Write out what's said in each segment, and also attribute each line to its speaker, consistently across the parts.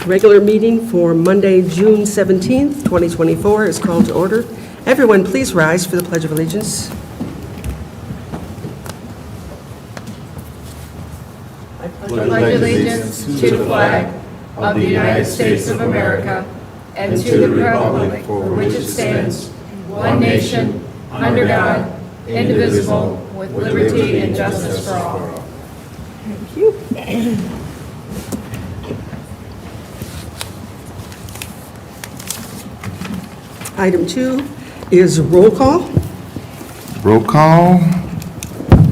Speaker 1: Regular meeting for Monday, June 17th, 2024 is called to order. Everyone, please rise for the Pledge of Allegiance.
Speaker 2: I pledge allegiance to the flag of the United States of America and to the republic for which it stands, one nation, under God, indivisible, with liberty and justice for all.
Speaker 1: Thank you. Item 2 is roll call.
Speaker 3: Roll call.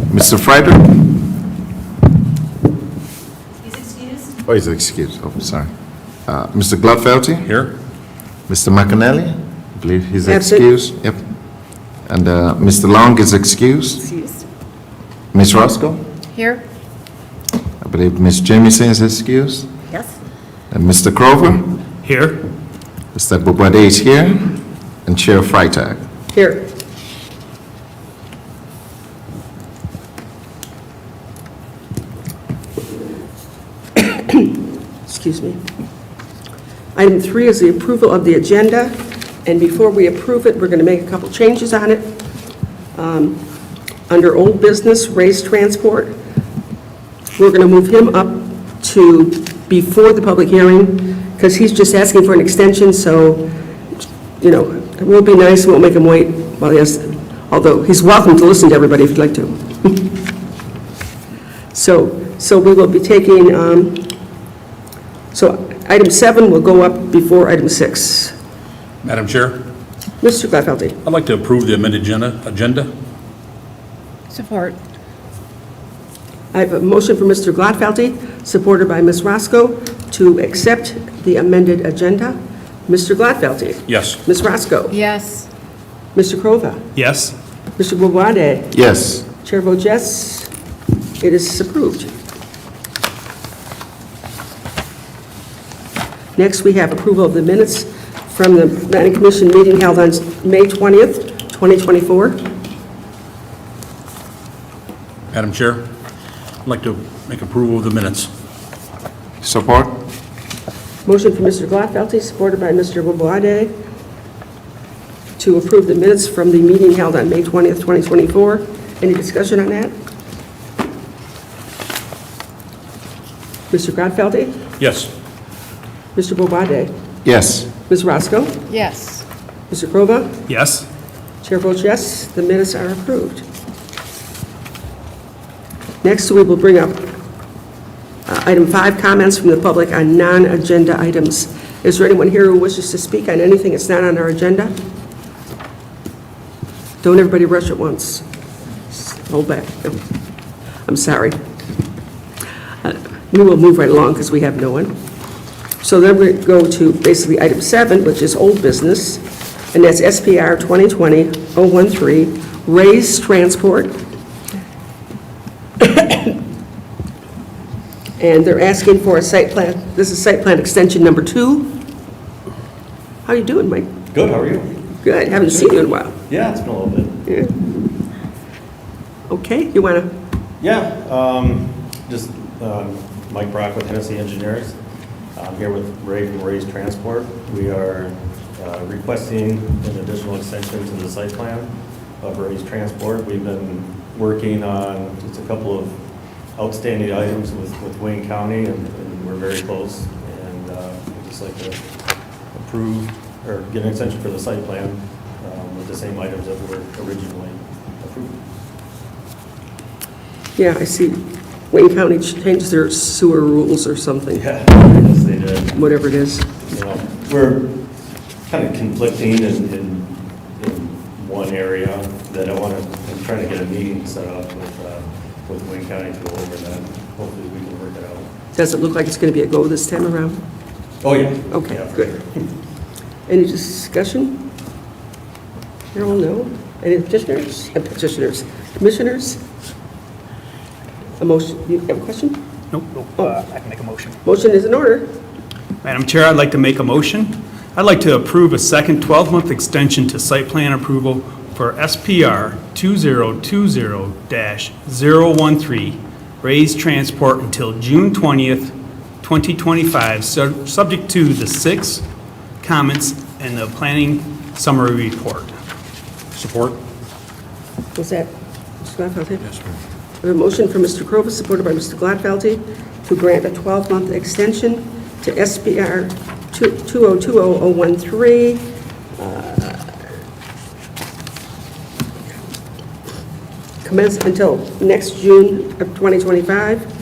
Speaker 3: Mr. Frederick?
Speaker 4: He's excused.
Speaker 3: Oh, he's excused. Oh, sorry. Mr. Gladfelty?
Speaker 5: Here.
Speaker 3: Mr. McAnally? I believe he's
Speaker 1: Absent.
Speaker 3: excused. Yep. And Mr. Long is excused.
Speaker 1: Excused.
Speaker 3: Ms. Roscoe?
Speaker 4: Here.
Speaker 3: I believe Ms. Jamieson is excused.
Speaker 4: Yes.
Speaker 3: And Mr. Crover?
Speaker 5: Here.
Speaker 3: Mr. Bobade is here. And Chair Freitag.
Speaker 1: Here. Excuse me. Item 3 is the approval of the agenda, and before we approve it, we're going to make a couple changes on it. Under old business, raised transport, we're going to move him up to before the public hearing, because he's just asking for an extension, so, you know, it will be nice, we won't make him wait while he has, although he's welcome to listen to everybody if you'd like to. So we will be taking, so item 7 will go up before item 6.
Speaker 5: Madam Chair,
Speaker 1: Mr. Gladfelty.
Speaker 5: I'd like to approve the amended agenda.
Speaker 4: Support.
Speaker 1: I have a motion for Mr. Gladfelty, supported by Ms. Roscoe, to accept the amended agenda. Mr. Gladfelty.
Speaker 5: Yes.
Speaker 1: Ms. Roscoe.
Speaker 4: Yes.
Speaker 1: Mr. Krova.
Speaker 5: Yes.
Speaker 1: Mr. Bobade.
Speaker 3: Yes.
Speaker 1: Chair votes yes. It is approved. Next, we have approval of the minutes from the Planning Commission meeting held on May 20th, 2024.
Speaker 5: Madam Chair, I'd like to make approval of the minutes.
Speaker 3: Support?
Speaker 1: Motion for Mr. Gladfelty, supported by Mr. Bobade, to approve the minutes from the meeting held on May 20th, 2024. Any discussion on that? Mr. Gladfelty?
Speaker 5: Yes.
Speaker 1: Mr. Bobade?
Speaker 3: Yes.
Speaker 1: Ms. Roscoe?
Speaker 4: Yes.
Speaker 1: Mr. Krova?
Speaker 5: Yes.
Speaker 1: Chair votes yes, the minutes are approved. Next, we will bring up item 5, comments from the public on non-agenda items. Is there anyone here who wishes to speak on anything that's not on our agenda? Don't everybody rush at once. Hold back. No. I'm sorry. We will move right along because we have no one. So then we go to basically item 7, which is old business, and that's SPR 2020-013, raised transport. And they're asking for a site plan. This is site plan extension number 2. How are you doing, Mike?
Speaker 6: Good, how are you?
Speaker 1: Good. Haven't seen you in a while.
Speaker 6: Yeah, it's been a little bit.
Speaker 1: Yeah. Okay, you want to?
Speaker 6: Yeah, just Mike Brock with Hennessy Engineers. I'm here with Ray from Ray's Transport. We are requesting an additional extension to the site plan of Ray's Transport. We've been working on just a couple of outstanding items with Wayne County, and we're very close. And I'd just like to approve or get an extension for the site plan with the same items that were originally approved.
Speaker 1: Yeah, I see Wayne County changed their sewer rules or something,
Speaker 6: Yeah, yes, they did.
Speaker 1: whatever it is.
Speaker 6: You know, we're kind of conflicting in one area that I'm trying to get a meeting set up with Wayne County to go over that. Hopefully we can work it out.
Speaker 1: Does it look like it's going to be a go this time around?
Speaker 6: Oh, yeah.
Speaker 1: Okay,
Speaker 6: Yeah, for
Speaker 1: good.
Speaker 6: sure.
Speaker 1: Any discussion? Carol, no? Any petitioners? Commissioners? A motion, you have a question?
Speaker 7: Nope, I can make a motion.
Speaker 1: Motion is in order.
Speaker 7: Madam Chair, I'd like to make a motion. I'd like to approve a second 12-month extension to site plan approval for SPR 2020-013, raised transport until June 20th, 2025, subject to the 6 comments in the planning summary report.
Speaker 5: Support?
Speaker 1: Was that Mr. Gladfelter?
Speaker 5: Yes, ma'am.
Speaker 1: We have a motion from Mr. Crovus, supported by Mr. Gladfelter, to grant a 12-month extension to SBR 2020-013. Commence until next June of 2025.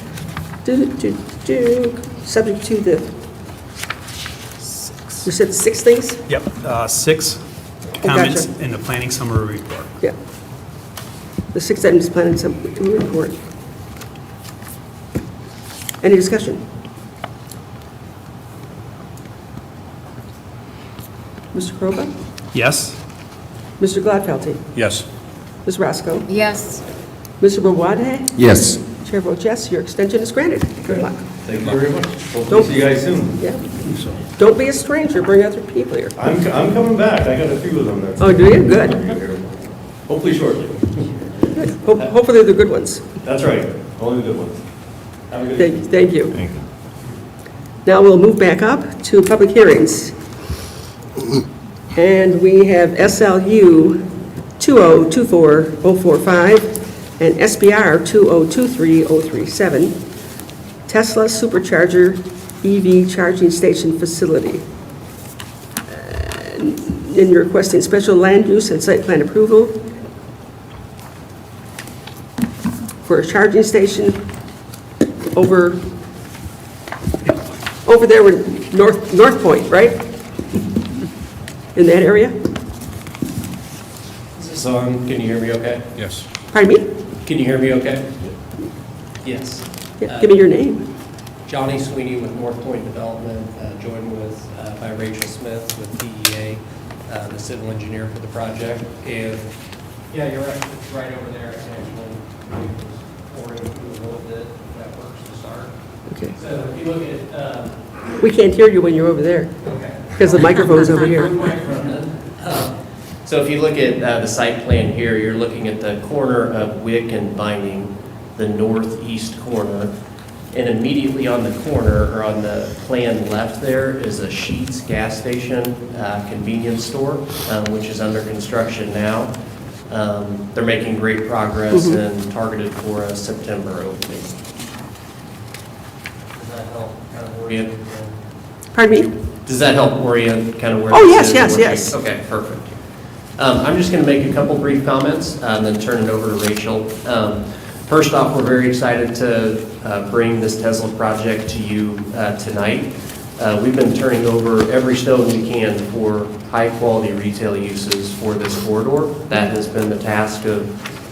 Speaker 1: Subject to the, you said 6 things?
Speaker 7: Yep, 6
Speaker 1: gotcha.
Speaker 7: comments in the planning summary report.
Speaker 1: Yeah. The 6 items planned to report. Any discussion? Mr. Kroba?
Speaker 7: Yes?
Speaker 1: Mr. Gladfelter?
Speaker 5: Yes.
Speaker 1: Ms. Roscoe?
Speaker 4: Yes.
Speaker 1: Mr. Bawade?
Speaker 3: Yes.
Speaker 1: Chair votes yes, your extension is granted. Good luck.
Speaker 6: Thank you very much. Hope to
Speaker 1: Don't-
Speaker 6: see you guys soon.
Speaker 1: Yeah. Don't be a stranger, bring other people here.
Speaker 6: I'm coming back. I got a few of them that's.
Speaker 1: Oh, do you? Good.
Speaker 6: Hopefully shortly.
Speaker 1: Good. Hopefully they're the good ones.
Speaker 6: That's right. Only the good ones. Have a good evening.
Speaker 1: Thank you.
Speaker 3: Thank you.
Speaker 1: Now we'll move back up to public hearings. And we have SLU 2024045 and SBR 2023037, Tesla Supercharger EV Charging Station Facility. And you're requesting special land use and site plan approval for a charging station over there with North Point, right? In that area?
Speaker 8: Is this on? Can you hear me okay?
Speaker 5: Yes.
Speaker 1: Pardon me?
Speaker 8: Can you hear me okay? Yes.
Speaker 1: Yeah, give me your name.
Speaker 8: Johnny Sweeney with North Point Development, joined by Rachel Smith with PEA, the civil engineer for the project. And yeah, you're right, it's right over there. Actually, pouring through a little bit, that works to start.
Speaker 1: Okay.
Speaker 8: So if you look at,
Speaker 1: We can't hear you when you're over there,
Speaker 8: okay.
Speaker 1: because the microphone's over here.
Speaker 8: So if you look at the site plan here, you're looking at the corner of Wick and Binding, the northeast corner. And immediately on the corner, or on the plan left there, is a Sheetz gas station convenience store, which is under construction now. They're making great progress and targeted for a September opening. Does that help kind of orient?
Speaker 1: Pardon me?
Speaker 8: Does that help orient kind of where?
Speaker 1: Oh,
Speaker 8: this
Speaker 1: yes,
Speaker 8: is
Speaker 1: yes,
Speaker 8: and where-
Speaker 1: yes.
Speaker 8: Okay, perfect. I'm just going to make a couple brief comments and then turn it over to Rachel. First off, we're very excited to bring this Tesla project to you tonight. We've been turning over every stone we can for high-quality retail uses for this corridor. That has been the task of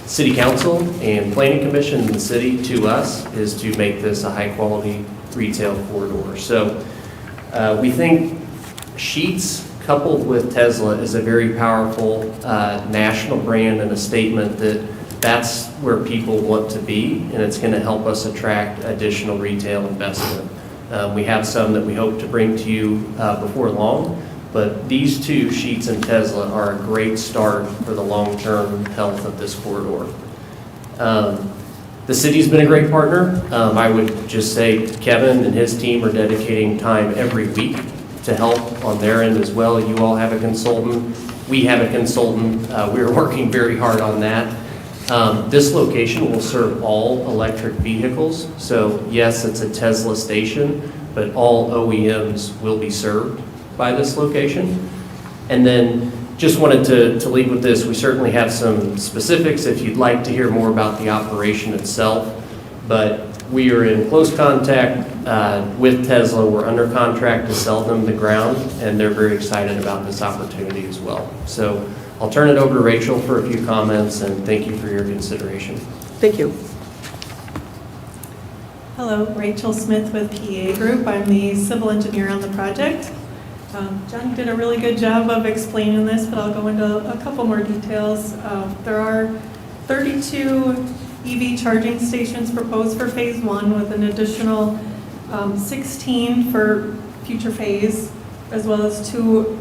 Speaker 8: City Council and Planning Commission and the city to us, is to make this a high-quality retail corridor. So we think Sheetz coupled with Tesla is a very powerful national brand and a statement that that's where people want to be, and it's going to help us attract additional retail investment. We have some that we hope to bring to you before long, but these two, Sheetz and Tesla, are a great start for the long-term health of this corridor. The city's been a great partner. I would just say Kevin and his team are dedicating time every week to help on their end as well. You all have a consultant. We have a consultant. We're working very hard on that. This location will serve all electric vehicles. So yes, it's a Tesla station, but all OEMs will be served by this location. And then just wanted to leave with this. We certainly have some specifics if you'd like to hear more about the operation itself, but we are in close contact with Tesla. We're under contract to sell them the ground, and they're very excited about this opportunity as well. So I'll turn it over to Rachel for a few comments, and thank you for your consideration.
Speaker 1: Thank you.
Speaker 9: Hello, Rachel Smith with PEA Group. I'm the civil engineer on the project. John did a really good job of explaining this, but I'll go into a couple more details. There are 32 EV charging stations proposed for phase 1, with an additional 16 for future phase, as well as 2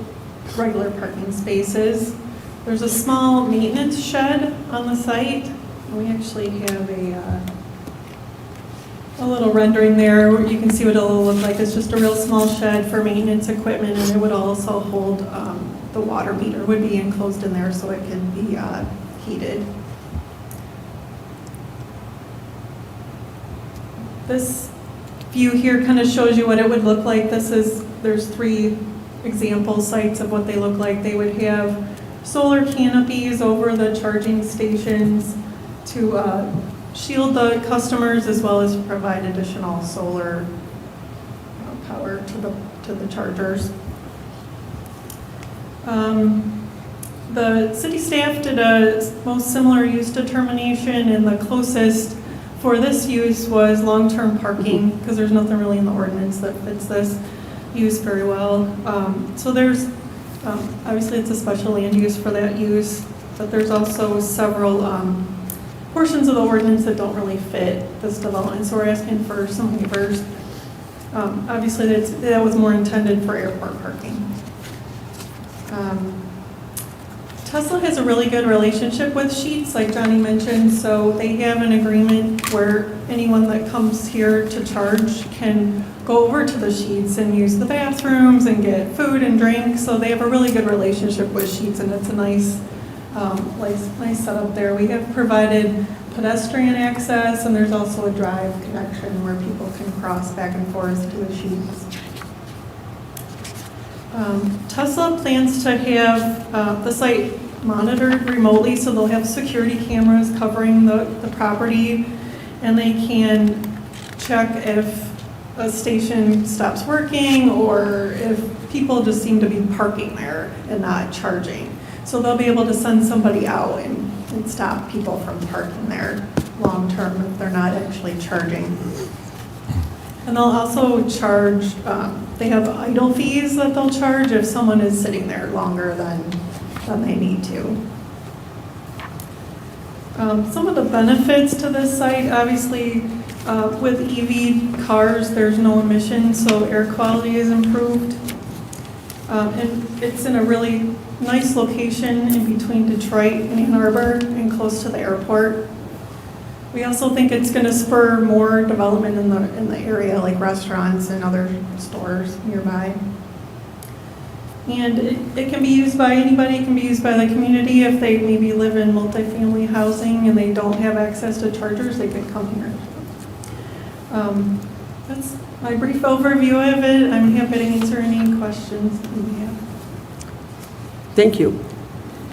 Speaker 9: regular parking spaces. There's a small maintenance shed on the site. We actually have a a little rendering there. You can see what it'll look like. It's just a real small shed for maintenance equipment, and it would also hold, the water meter would be enclosed in there so it can be heated. This view here kind of shows you what it would look like. There's 3 example sites of what they look like. They would have solar canopies over the charging stations to shield the customers, as well as provide additional solar power to the chargers. The city staff did a most similar use determination, and the closest for this use was long-term parking, because there's nothing really in the ordinance that fits this use very well. So there's, obviously it's a special land use for that use, but there's also several portions of the ordinance that don't really fit this development, so we're asking for some waivers. Obviously, that was more intended for airport parking. Tesla has a really good relationship with Sheetz, like Johnny mentioned, so they have an agreement where anyone that comes here to charge can go over to the Sheetz and use the bathrooms and get food and drink, so they have a really good relationship with Sheetz, and it's a nice setup there. We have provided pedestrian access, and there's also a drive connection where people can cross back and forth to the Sheetz. Tesla plans to have the site monitored remotely, so they'll have security cameras covering the property, and they can check if a station stops working or if people just seem to be parking there and not charging. So they'll be able to send somebody out and stop people from parking there long-term if they're not actually charging. And they'll also charge, they have idle fees that they'll charge if someone is sitting there longer than they need to. Some of the benefits to this site, obviously, with EV cars, there's no emissions, so air quality is improved. And it's in a really nice location in between Detroit and Ann Arbor and close to the airport. We also think it's going to spur more development in the area, like restaurants and other stores nearby. And it can be used by anybody. It can be used by the community. If they maybe live in multifamily housing and they don't have access to chargers, they can come here. That's my brief overview of it. I'm happy to answer any questions that you have.
Speaker 1: Thank you.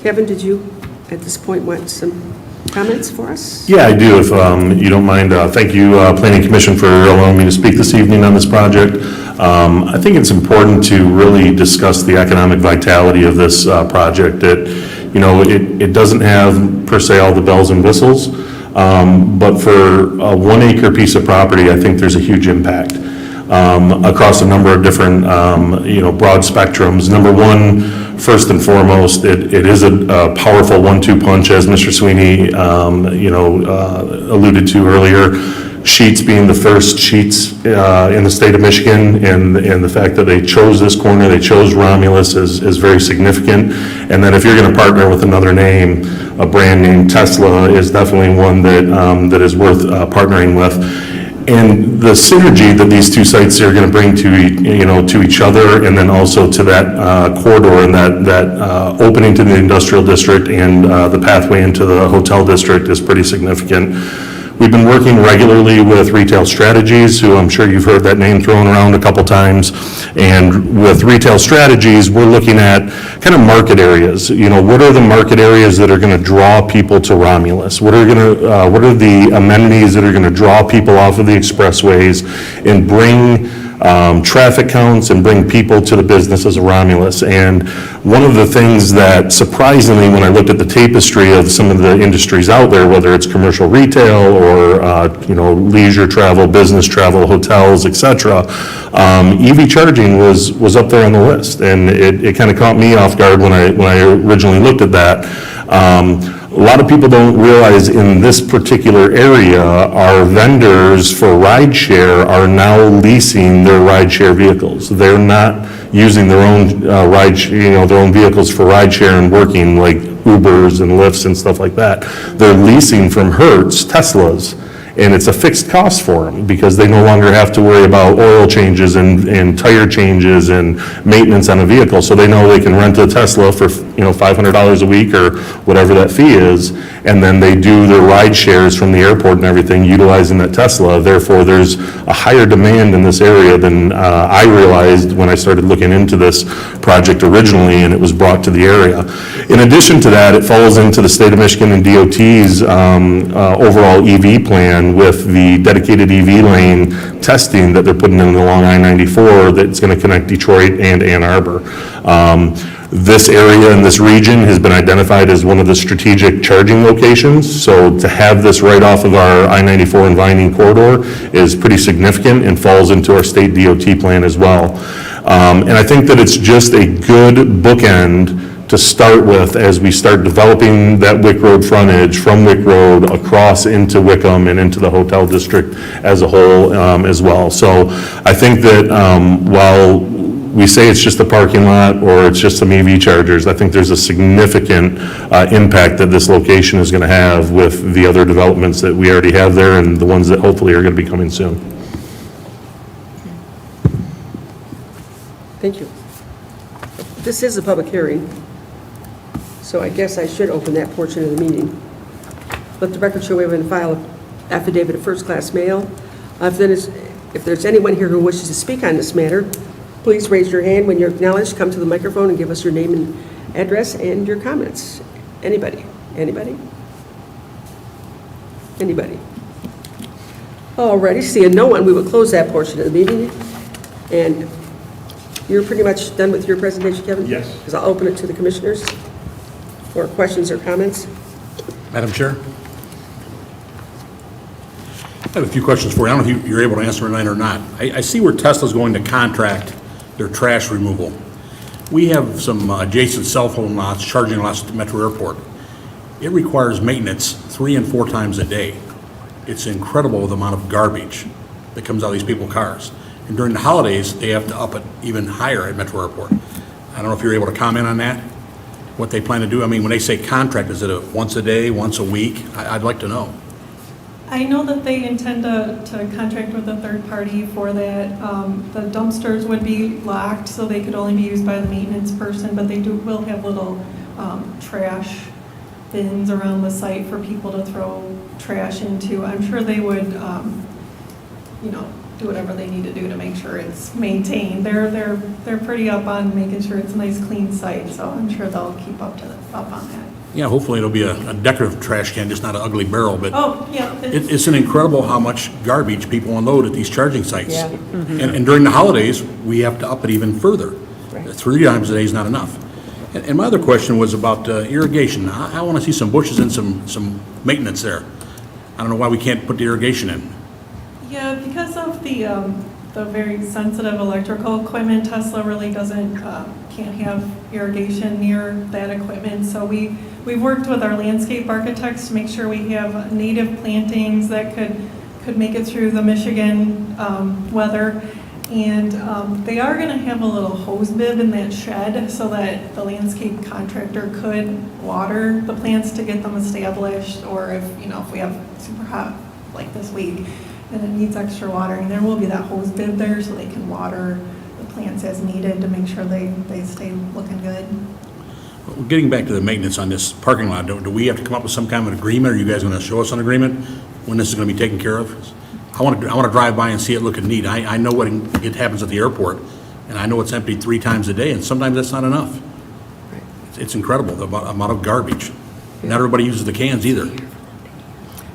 Speaker 1: Kevin, did you, at this point, want some comments for us?
Speaker 10: Yeah, I do, if you don't mind. Thank you, Planning Commission, for allowing me to speak this evening on this project. I think it's important to really discuss the economic vitality of this project. It doesn't have, per se, all the bells and whistles, but for a 1 acre piece of property, I think there's a huge impact across a number of different, broad spectrums. Number one, first and foremost, it is a powerful 1-2 punch, as Mr. Sweeney, alluded to earlier. Sheetz being the first Sheetz in the state of Michigan, and the fact that they chose this corner, they chose Romulus, is very significant. And then if you're going to partner with another name, a brand name, Tesla is definitely one that is worth partnering with. And the synergy that these two sites are going to bring to each other, and then also to that corridor and that opening to the industrial district and the pathway into the hotel district, is pretty significant. We've been working regularly with Retail Strategies, who I'm sure you've heard that name thrown around a couple times. And with Retail Strategies, we're looking at kind of market areas. What are the market areas that are going to draw people to Romulus? What are the amenities that are going to draw people off of the expressways and bring traffic counts and bring people to the businesses of Romulus? And one of the things that surprisingly, when I looked at the tapestry of some of the industries out there, whether it's commercial retail or leisure travel, business travel, hotels, etc., EV charging was up there on the list, and it kind of caught me off guard when I originally looked at that. A lot of people don't realize in this particular area, our vendors for rideshare are now leasing their rideshare vehicles. They're not using their own their own vehicles for rideshare and working, like Ubers and Lyfts and stuff like that. They're leasing from Hertz, Teslas, And it's a fixed cost for them because they no longer have to worry about oil changes and tire changes and maintenance on a vehicle. So they know they can rent a Tesla for, $500 a week or whatever that fee is. And then they do their ride shares from the airport and everything utilizing that Tesla. Therefore, there's a higher demand in this area than I realized when I started looking into this project originally and it was brought to the area. In addition to that, it falls into the state of Michigan and DOT's overall EV plan with the dedicated EV lane testing that they're putting in along I-94 that's going to connect Detroit and Ann Arbor. This area and this region has been identified as one of the strategic charging locations, so to have this right off of our I-94 and Vining corridor is pretty significant and falls into our state DOT plan as well. And I think that it's just a good bookend to start with as we start developing that Wick Road frontage from Wick Road across into Wickham and into the hotel district as a whole as well. So I think that while we say it's just a parking lot or it's just some EV chargers, I think there's a significant impact that this location is going to have with the other developments that we already have there and the ones that hopefully are going to be coming soon.
Speaker 1: Thank you. This is a public hearing, so I guess I should open that portion of the meeting. Let the record show we have in file an affidavit of first-class mail. If there's anyone here who wishes to speak on this matter, please raise your hand when you're acknowledged, come to the microphone and give us your name and address and your comments. Anybody? Anybody? Anybody? Alrighty, seeing no one, we will close that portion of the meeting. And you're pretty much done with your presentation, Kevin?
Speaker 5: Yes.
Speaker 1: Because I'll open it to the commissioners for questions or comments.
Speaker 5: Madam Chair? I have a few questions for you. I don't know if you're able to answer tonight or not. I see where Tesla's going to contract their trash removal. We have some adjacent cell phone lots, charging lots at the Metro Airport. It requires maintenance 3 and 4 times a day. It's incredible the amount of garbage that comes out of these people's cars. And during the holidays, they have to up it even higher at Metro Airport. I don't know if you're able to comment on that, what they plan to do. I mean, when they say contract, is it a once a day, once a week? I'd like to know.
Speaker 9: I know that they intend to contract with a third party for that. The dumpsters would be locked, so they could only be used by the maintenance person, but they will have little trash bins around the site for people to throw trash into. I'm sure they would, do whatever they need to do to make sure it's maintained. They're pretty up on making sure it's a nice, clean site, so I'm sure they'll keep up on that.
Speaker 5: Yeah, hopefully it'll be a decorative trash can, just not an ugly barrel, but
Speaker 9: Oh, yeah.
Speaker 5: it's an incredible how much garbage people unload at these charging sites.
Speaker 1: Yeah.
Speaker 5: And during the holidays, we have to up it even further.
Speaker 1: Right.
Speaker 5: 3 times a day is not enough. And my other question was about irrigation. I want to see some bushes and some maintenance there. I don't know why we can't put the irrigation in.
Speaker 9: Yeah, because of the very sensitive electrical equipment, Tesla really can't have irrigation near that equipment. So we've worked with our landscape architects to make sure we have native plantings that could make it through the Michigan weather. And they are going to have a little hose bib in that shed so that the landscape contractor could water the plants to get them established, or if we have super hot like this week and it needs extra watering, there will be that hose bib there so they can water the plants as needed to make sure they stay looking good.
Speaker 5: Well, getting back to the maintenance on this parking lot, do we have to come up with some kind of an agreement? Are you guys going to show us an agreement when this is going to be taken care of? I want to drive by and see it looking neat. I know what it happens at the airport, and I know it's emptied 3 times a day, and sometimes that's not enough. It's incredible, the amount of garbage. Not everybody uses the cans either.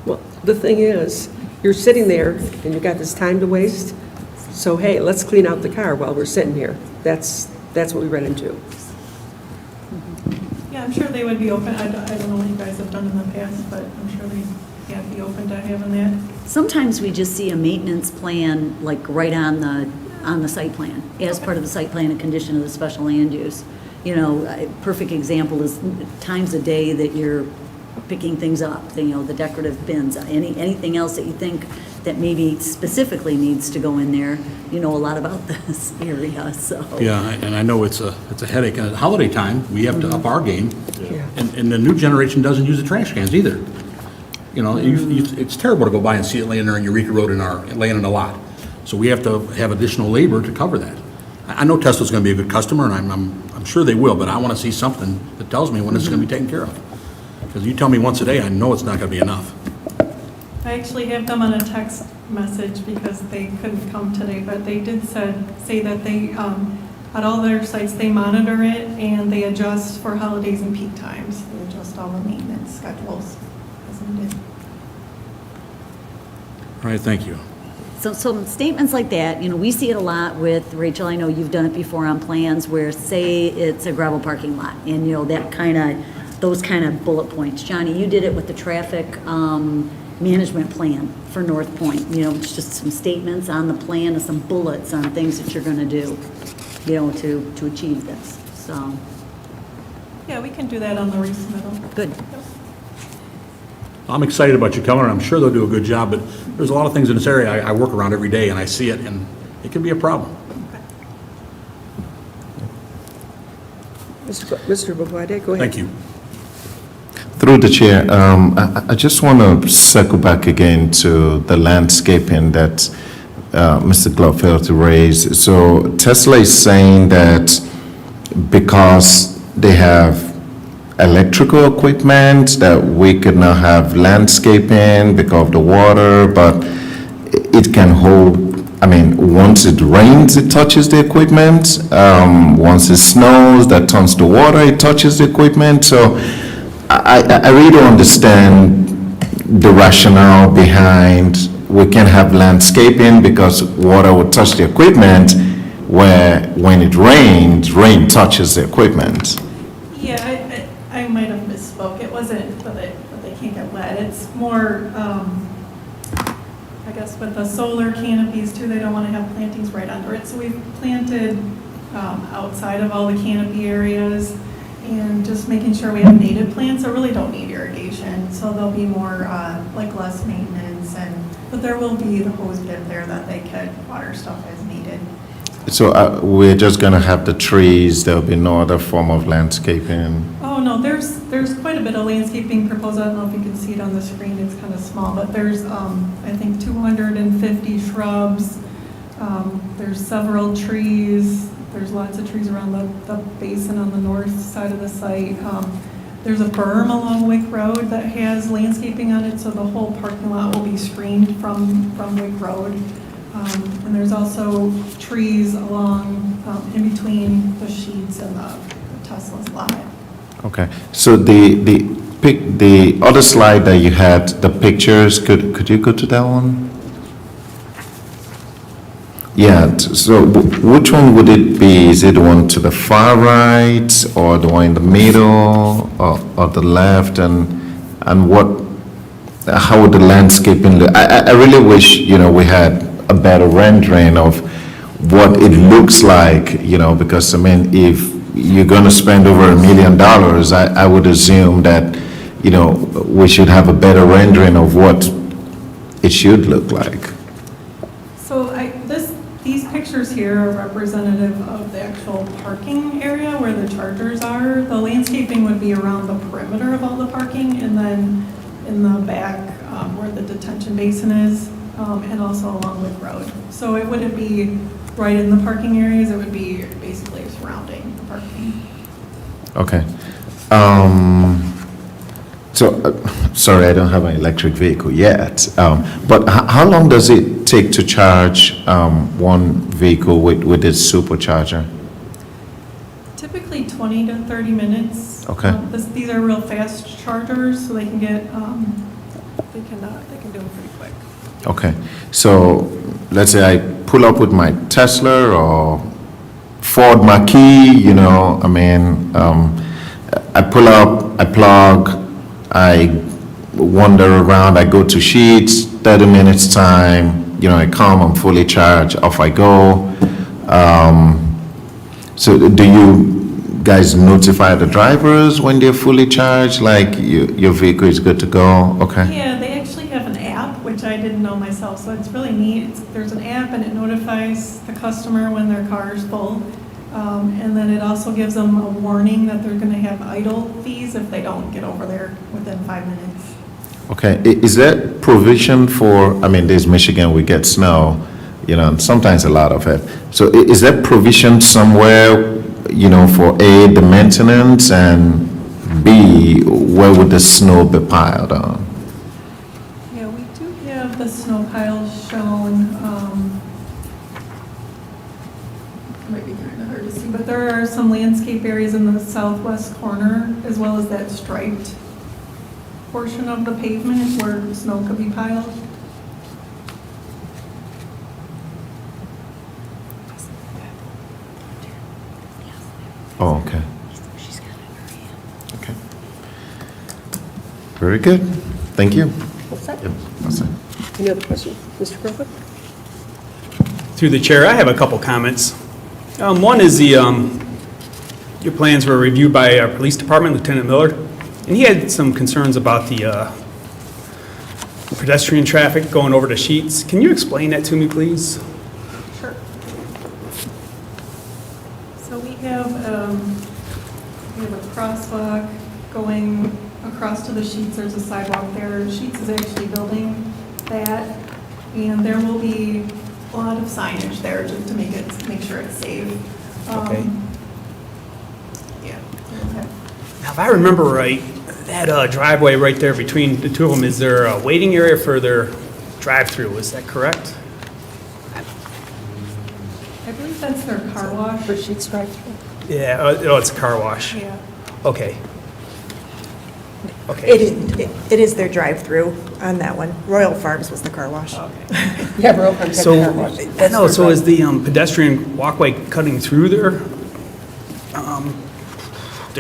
Speaker 1: Well, the thing is, you're sitting there and you've got this time to waste, so hey, let's clean out the car while we're sitting here. That's what we run into.
Speaker 9: Yeah, I'm sure they would be open. I don't know what you guys have done in the past, but I'm sure they'd be open to having that.
Speaker 4: Sometimes we just see a maintenance plan, like right on the site plan, as part of the site plan and condition of the special land use. A perfect example is times a day that you're picking things up, the decorative bins, anything else that you think that maybe specifically needs to go in there. You know a lot about this area, so.
Speaker 5: Yeah, and I know it's a headache. And at holiday time, we have to up our game,
Speaker 1: Yeah.
Speaker 5: and the new generation doesn't use the trash cans either. You know, it's terrible to go by and see it laying there on Eureka Road laying in a lot. So we have to have additional labor to cover that. I know Tesla's gonna be a good customer, and I'm sure they will, but I wanna see something that tells me when it's gonna be taken care of. Because you tell me once a day, I know it's not gonna be enough.
Speaker 9: I actually have them on a text message because they couldn't come today, but they did say that they, at all their sites, they monitor it and they adjust for holidays and peak times. They adjust all the maintenance schedules as needed.
Speaker 5: All right, thank you.
Speaker 4: So statements like that, you know, we see it a lot with, Rachel, I know you've done it before on plans where, say, it's a gravel parking lot, and, you know, those kind of bullet points. Johnny, you did it with the traffic management plan for North Point, you know, it's just some statements on the plan and some bullets on things that you're going to do, you know, to achieve this, so,
Speaker 9: Yeah, we can do that on the resubmittal.
Speaker 4: good.
Speaker 5: I'm excited about you coming, and I'm sure they'll do a good job, but there's a lot of things in this area I work around every day, and I see it, and it can be a problem.
Speaker 1: Mr. Bombadil, go ahead.
Speaker 5: Thank you.
Speaker 3: Through the chair, I just want to circle back again to the landscaping that Mr. Glovfield raised. So Tesla is saying that because they have electrical equipment, that we could not have landscaping because of the water, but it can hold, I mean, once it rains, it touches the equipment. Once it snows, that turns to water, it touches the equipment. So I really don't understand the rationale behind we can have landscaping because water would touch the equipment, where when it rains, rain touches the equipment.
Speaker 9: Yeah, I might have misspoke. It wasn't that they can't get wet. It's more, I guess with the solar canopies too, they don't want to have plantings right under it. So we've planted outside of all the canopy areas and just making sure we have native plants that really don't need irrigation. So there'll be more, like less maintenance, but there will be the hose bib there that they could water stuff as needed.
Speaker 3: So we're just going to have the trees, there'll be no other form of landscaping?
Speaker 9: Oh, no, there's quite a bit of landscaping proposed. I don't know if you can see it on the screen, it's kind of small, but there's, I think, 250 shrubs. There's several trees. There's lots of trees around the basin on the north side of the site. There's a berm along Wick Road that has landscaping on it, so the whole parking lot will be screened from Wick Road. And there's also trees along, in between the sheets and the Tesla's lot.
Speaker 3: Okay, so the other slide that you had, the pictures, could you go to that one? Yeah, so which one would it be? Is it the one to the far right, or the one in the middle, or the left, and how would the landscaping look? I really wish, you know, we had a better rendering of what it looks like, you know, because, I mean, if you're going to spend over $1 million, I would assume that, you know, we should have a better rendering of what it should look like.
Speaker 9: So these pictures here are representative of the actual parking area where the chargers are. The landscaping would be around the perimeter of all the parking, and then in the back where the detention basin is, and also along Wick Road. So it wouldn't be right in the parking areas, it would be basically surrounding the parking.
Speaker 3: Okay. Sorry, I don't have an electric vehicle yet, but how long does it take to charge one vehicle with this supercharger?
Speaker 9: Typically 20 to 30 minutes.
Speaker 3: Okay.
Speaker 9: These are real fast chargers, so they can get, they can do them pretty quick.
Speaker 3: Okay, so let's say I pull up with my Tesla or Ford Mach-E, you know, I mean, I pull up, I plug, I wander around, I go to Sheets, 30 minutes time, you know, I come, I'm fully charged, off I go. So do you guys notify the drivers when they're fully charged, like your vehicle is good to go? Okay.
Speaker 9: Yeah, they actually have an app, which I didn't know myself, so it's really neat. There's an app and it notifies the customer when their car is full. And then it also gives them a warning that they're going to have idle fees if they don't get over there within 5 minutes.
Speaker 3: Okay, is there provision for, I mean, there's Michigan, we get snow, and sometimes a lot of it. So is there provision somewhere, for A, the maintenance, and B, where would the snow be piled on?
Speaker 9: Yeah, we do have the snow piles shown. Might be kind of hard to see, but there are some landscape areas in the southwest corner, as well as that striped portion of the pavement where snow could be piled.
Speaker 3: Oh, okay. Okay. Very good. Thank you.
Speaker 1: What's that?
Speaker 3: Yep, that's it.
Speaker 1: Any other questions? Mr. Crowfoot?
Speaker 7: Through the chair, I have a couple comments. One is your plans were reviewed by our police department, Lieutenant Miller, and he had some concerns about the pedestrian traffic going over the sheets. Can you explain that to me, please?
Speaker 9: Sure. So we have a crosswalk going across to the Sheets. There's a sidewalk there. Sheets is actually building that, and there will be a lot of signage there just to make sure it's safe.
Speaker 7: Okay.
Speaker 9: Yeah.
Speaker 7: Now, if I remember right, that driveway right there between the two of them, is there a waiting area for their drive-through? Is that correct?
Speaker 9: I believe that's their car wash.
Speaker 1: For Sheets drive-through?
Speaker 7: Yeah, oh, it's a car wash.
Speaker 9: Yeah.
Speaker 7: Okay. Okay.
Speaker 11: It is their drive-through on that one. Royal Farms was the car wash.
Speaker 1: Yeah, Royal Farms had
Speaker 7: So,
Speaker 1: the car wash.
Speaker 7: I know, so is the pedestrian walkway cutting through their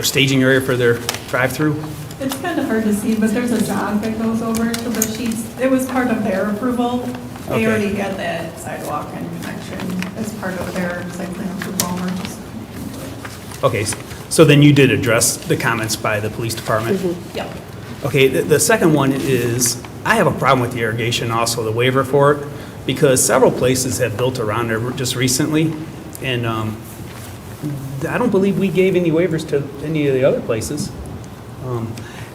Speaker 7: staging area for their drive-through?
Speaker 9: It's kind of hard to see, but there's a jog that goes over to the Sheets. It was part of their approval. They
Speaker 7: Okay.
Speaker 9: already had that sidewalk and connection as part of their site plan approval. We're just-
Speaker 7: Okay, so then you did address the comments by the police department?
Speaker 9: Yep.
Speaker 7: Okay, the second one is, I have a problem with the irrigation also, the waiver for it, because several places have built around there just recently, and I don't believe we gave any waivers to any of the other places.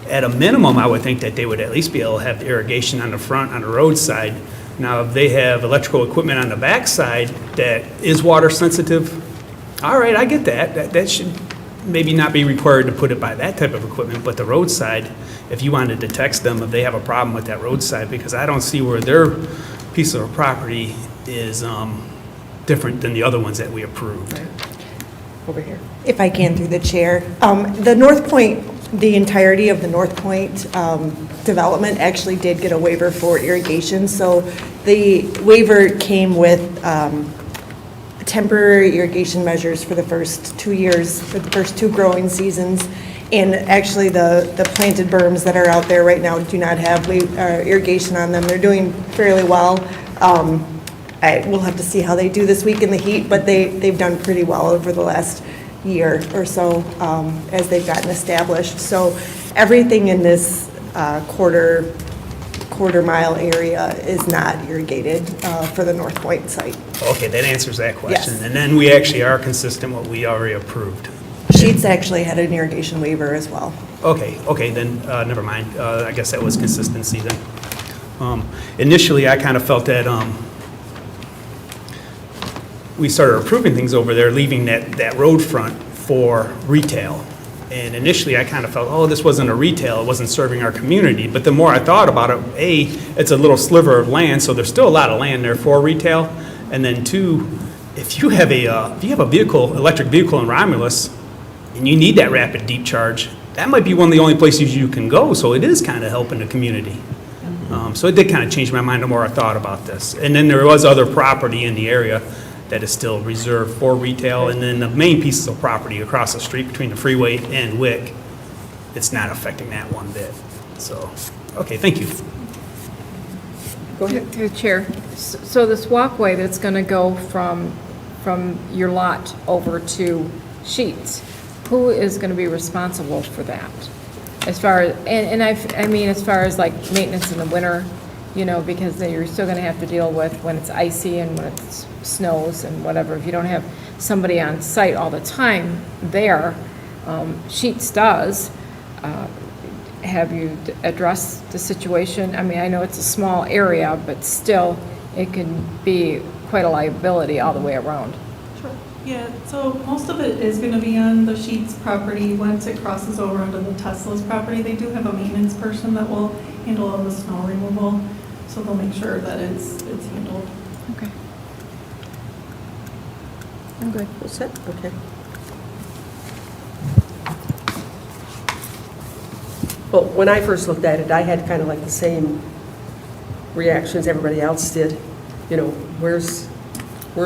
Speaker 7: At a minimum, I would think that they would at least be able to have the irrigation on the front, on the roadside. Now, if they have electrical equipment on the backside that is water sensitive, all right, I get that. That should maybe not be required to put it by that type of equipment, but the roadside, if you wanted to text them if they have a problem with that roadside, because I don't see where their piece of property is different than the other ones that we approved.
Speaker 1: Over here.
Speaker 11: If I can, through the chair. The North Point, the entirety of the North Point development actually did get a waiver for irrigation. So the waiver came with temporary irrigation measures for the first 2 years, for the first 2 growing seasons. And actually, the planted berms that are out there right now do not have irrigation on them. They're doing fairly well. We'll have to see how they do this week in the heat, but they've done pretty well over the last year or so as they've gotten established. So everything in this quarter mile area is not irrigated for the North Point site.
Speaker 7: Okay, that answers that question.
Speaker 11: Yes.
Speaker 7: And then we actually are consistent with what we already approved.
Speaker 11: Sheets actually had an irrigation waiver as well.
Speaker 7: Okay, then, never mind. I guess that was consistency then. Initially, I kind of felt that we started approving things over there, leaving that road front for retail. And initially, I kind of felt, oh, this wasn't a retail, it wasn't serving our community. But the more I thought about it, A, it's a little sliver of land, so there's still a lot of land there for retail. And then two, if you have a vehicle, electric vehicle in Romulus, and you need that rapid deep charge, that might be one of the only places you can go, so it is kind of helping the community. So it did kind of change my mind the more I thought about this. And then there was other property in the area that is still reserved for retail, and then the main pieces of property across the street between the freeway and Wick, it's not affecting that one bit. So, okay, thank you.
Speaker 1: Go ahead.
Speaker 2: Through the chair, so this walkway that's going to go from your lot over to Sheets, who is going to be responsible for that? As far as, and I mean, as far as like maintenance in the winter, because then you're still going to have to deal with when it's icy and when it snows and whatever. If you don't have somebody on site all the time there, Sheets does. have you addressed the situation? I mean, I know it's a small area, but still, it can be quite a liability all the way around.
Speaker 9: Sure. Yeah, so most of it is going to be on the Sheets property. Once it crosses over onto the Tesla's property, they do have a maintenance person that will handle all the snow removal. So they'll make sure that it's handled.
Speaker 2: Okay. I'm good.
Speaker 1: What's that? Okay. Well, when I first looked at it, I had kind of like the same reactions everybody else did. You know, where's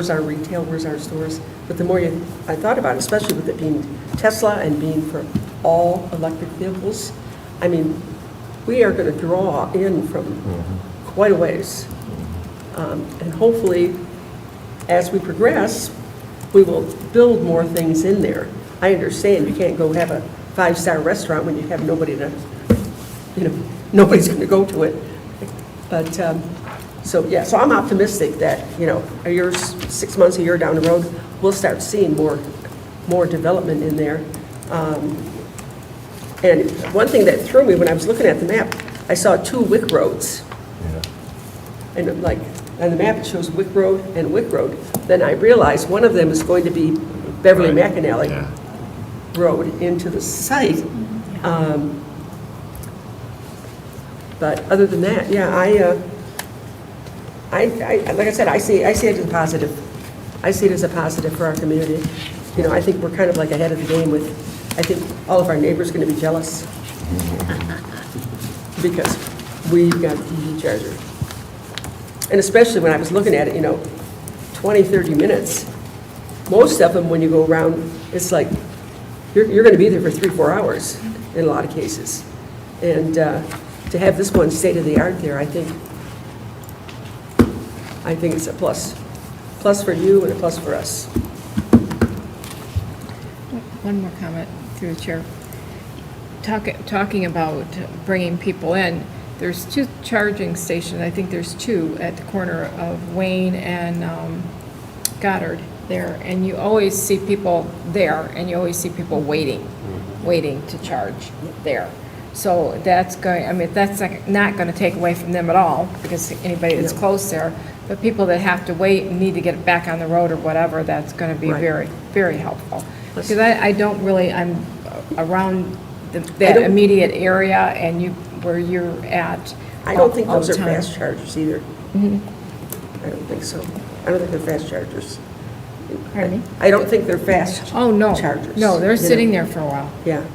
Speaker 1: our retail, where's our stores? But the more I thought about it, especially with it being Tesla and being for all electric vehicles, I mean, we are going to draw in from quite a ways. And hopefully, as we progress, we will build more things in there. I understand you can't go have a 5-star restaurant when you have nobody to, nobody's going to go to it. But, so I'm optimistic that, a year, 6 months, a year down the road, we'll start seeing more development in there. And one thing that threw me when I was looking at the map, I saw 2 Wick Roads. And like, on the map, it shows Wick Road and Wick Road. Then I realized one of them is going to be Beverly McAnally Road into the site. But other than that, like I said, I see it as a positive. I see it as a positive for our community. I think we're kind of like ahead of the game with, I think all of our neighbors are going to be jealous because we've got an EV charger. And especially when I was looking at it, 20, 30 minutes. Most of them, when you go around, it's like, you're going to be there for 3-4 hours in a lot of cases. And to have this one state-of-the-art there, I think it's a plus. Plus for you and a plus for us.
Speaker 2: One more comment through the chair. Talking about bringing people in, there's 2 charging stations, I think there's 2 at the corner of Wayne and Goddard there, and you always see people there, and you always see people waiting to charge there. So that's not going to take away from them at all, because anybody that's close there, but people that have to wait and need to get back on the road or whatever, that's going to be very, very helpful. Because I'm around that immediate area and where you're at.
Speaker 1: I don't think those are
Speaker 2: time.
Speaker 1: fast chargers either. I don't think so. I don't think they're fast chargers.
Speaker 2: Pardon me?
Speaker 1: I don't think they're fast
Speaker 2: Oh, no.
Speaker 1: chargers.
Speaker 2: No, they're sitting there for a while.
Speaker 1: Yeah.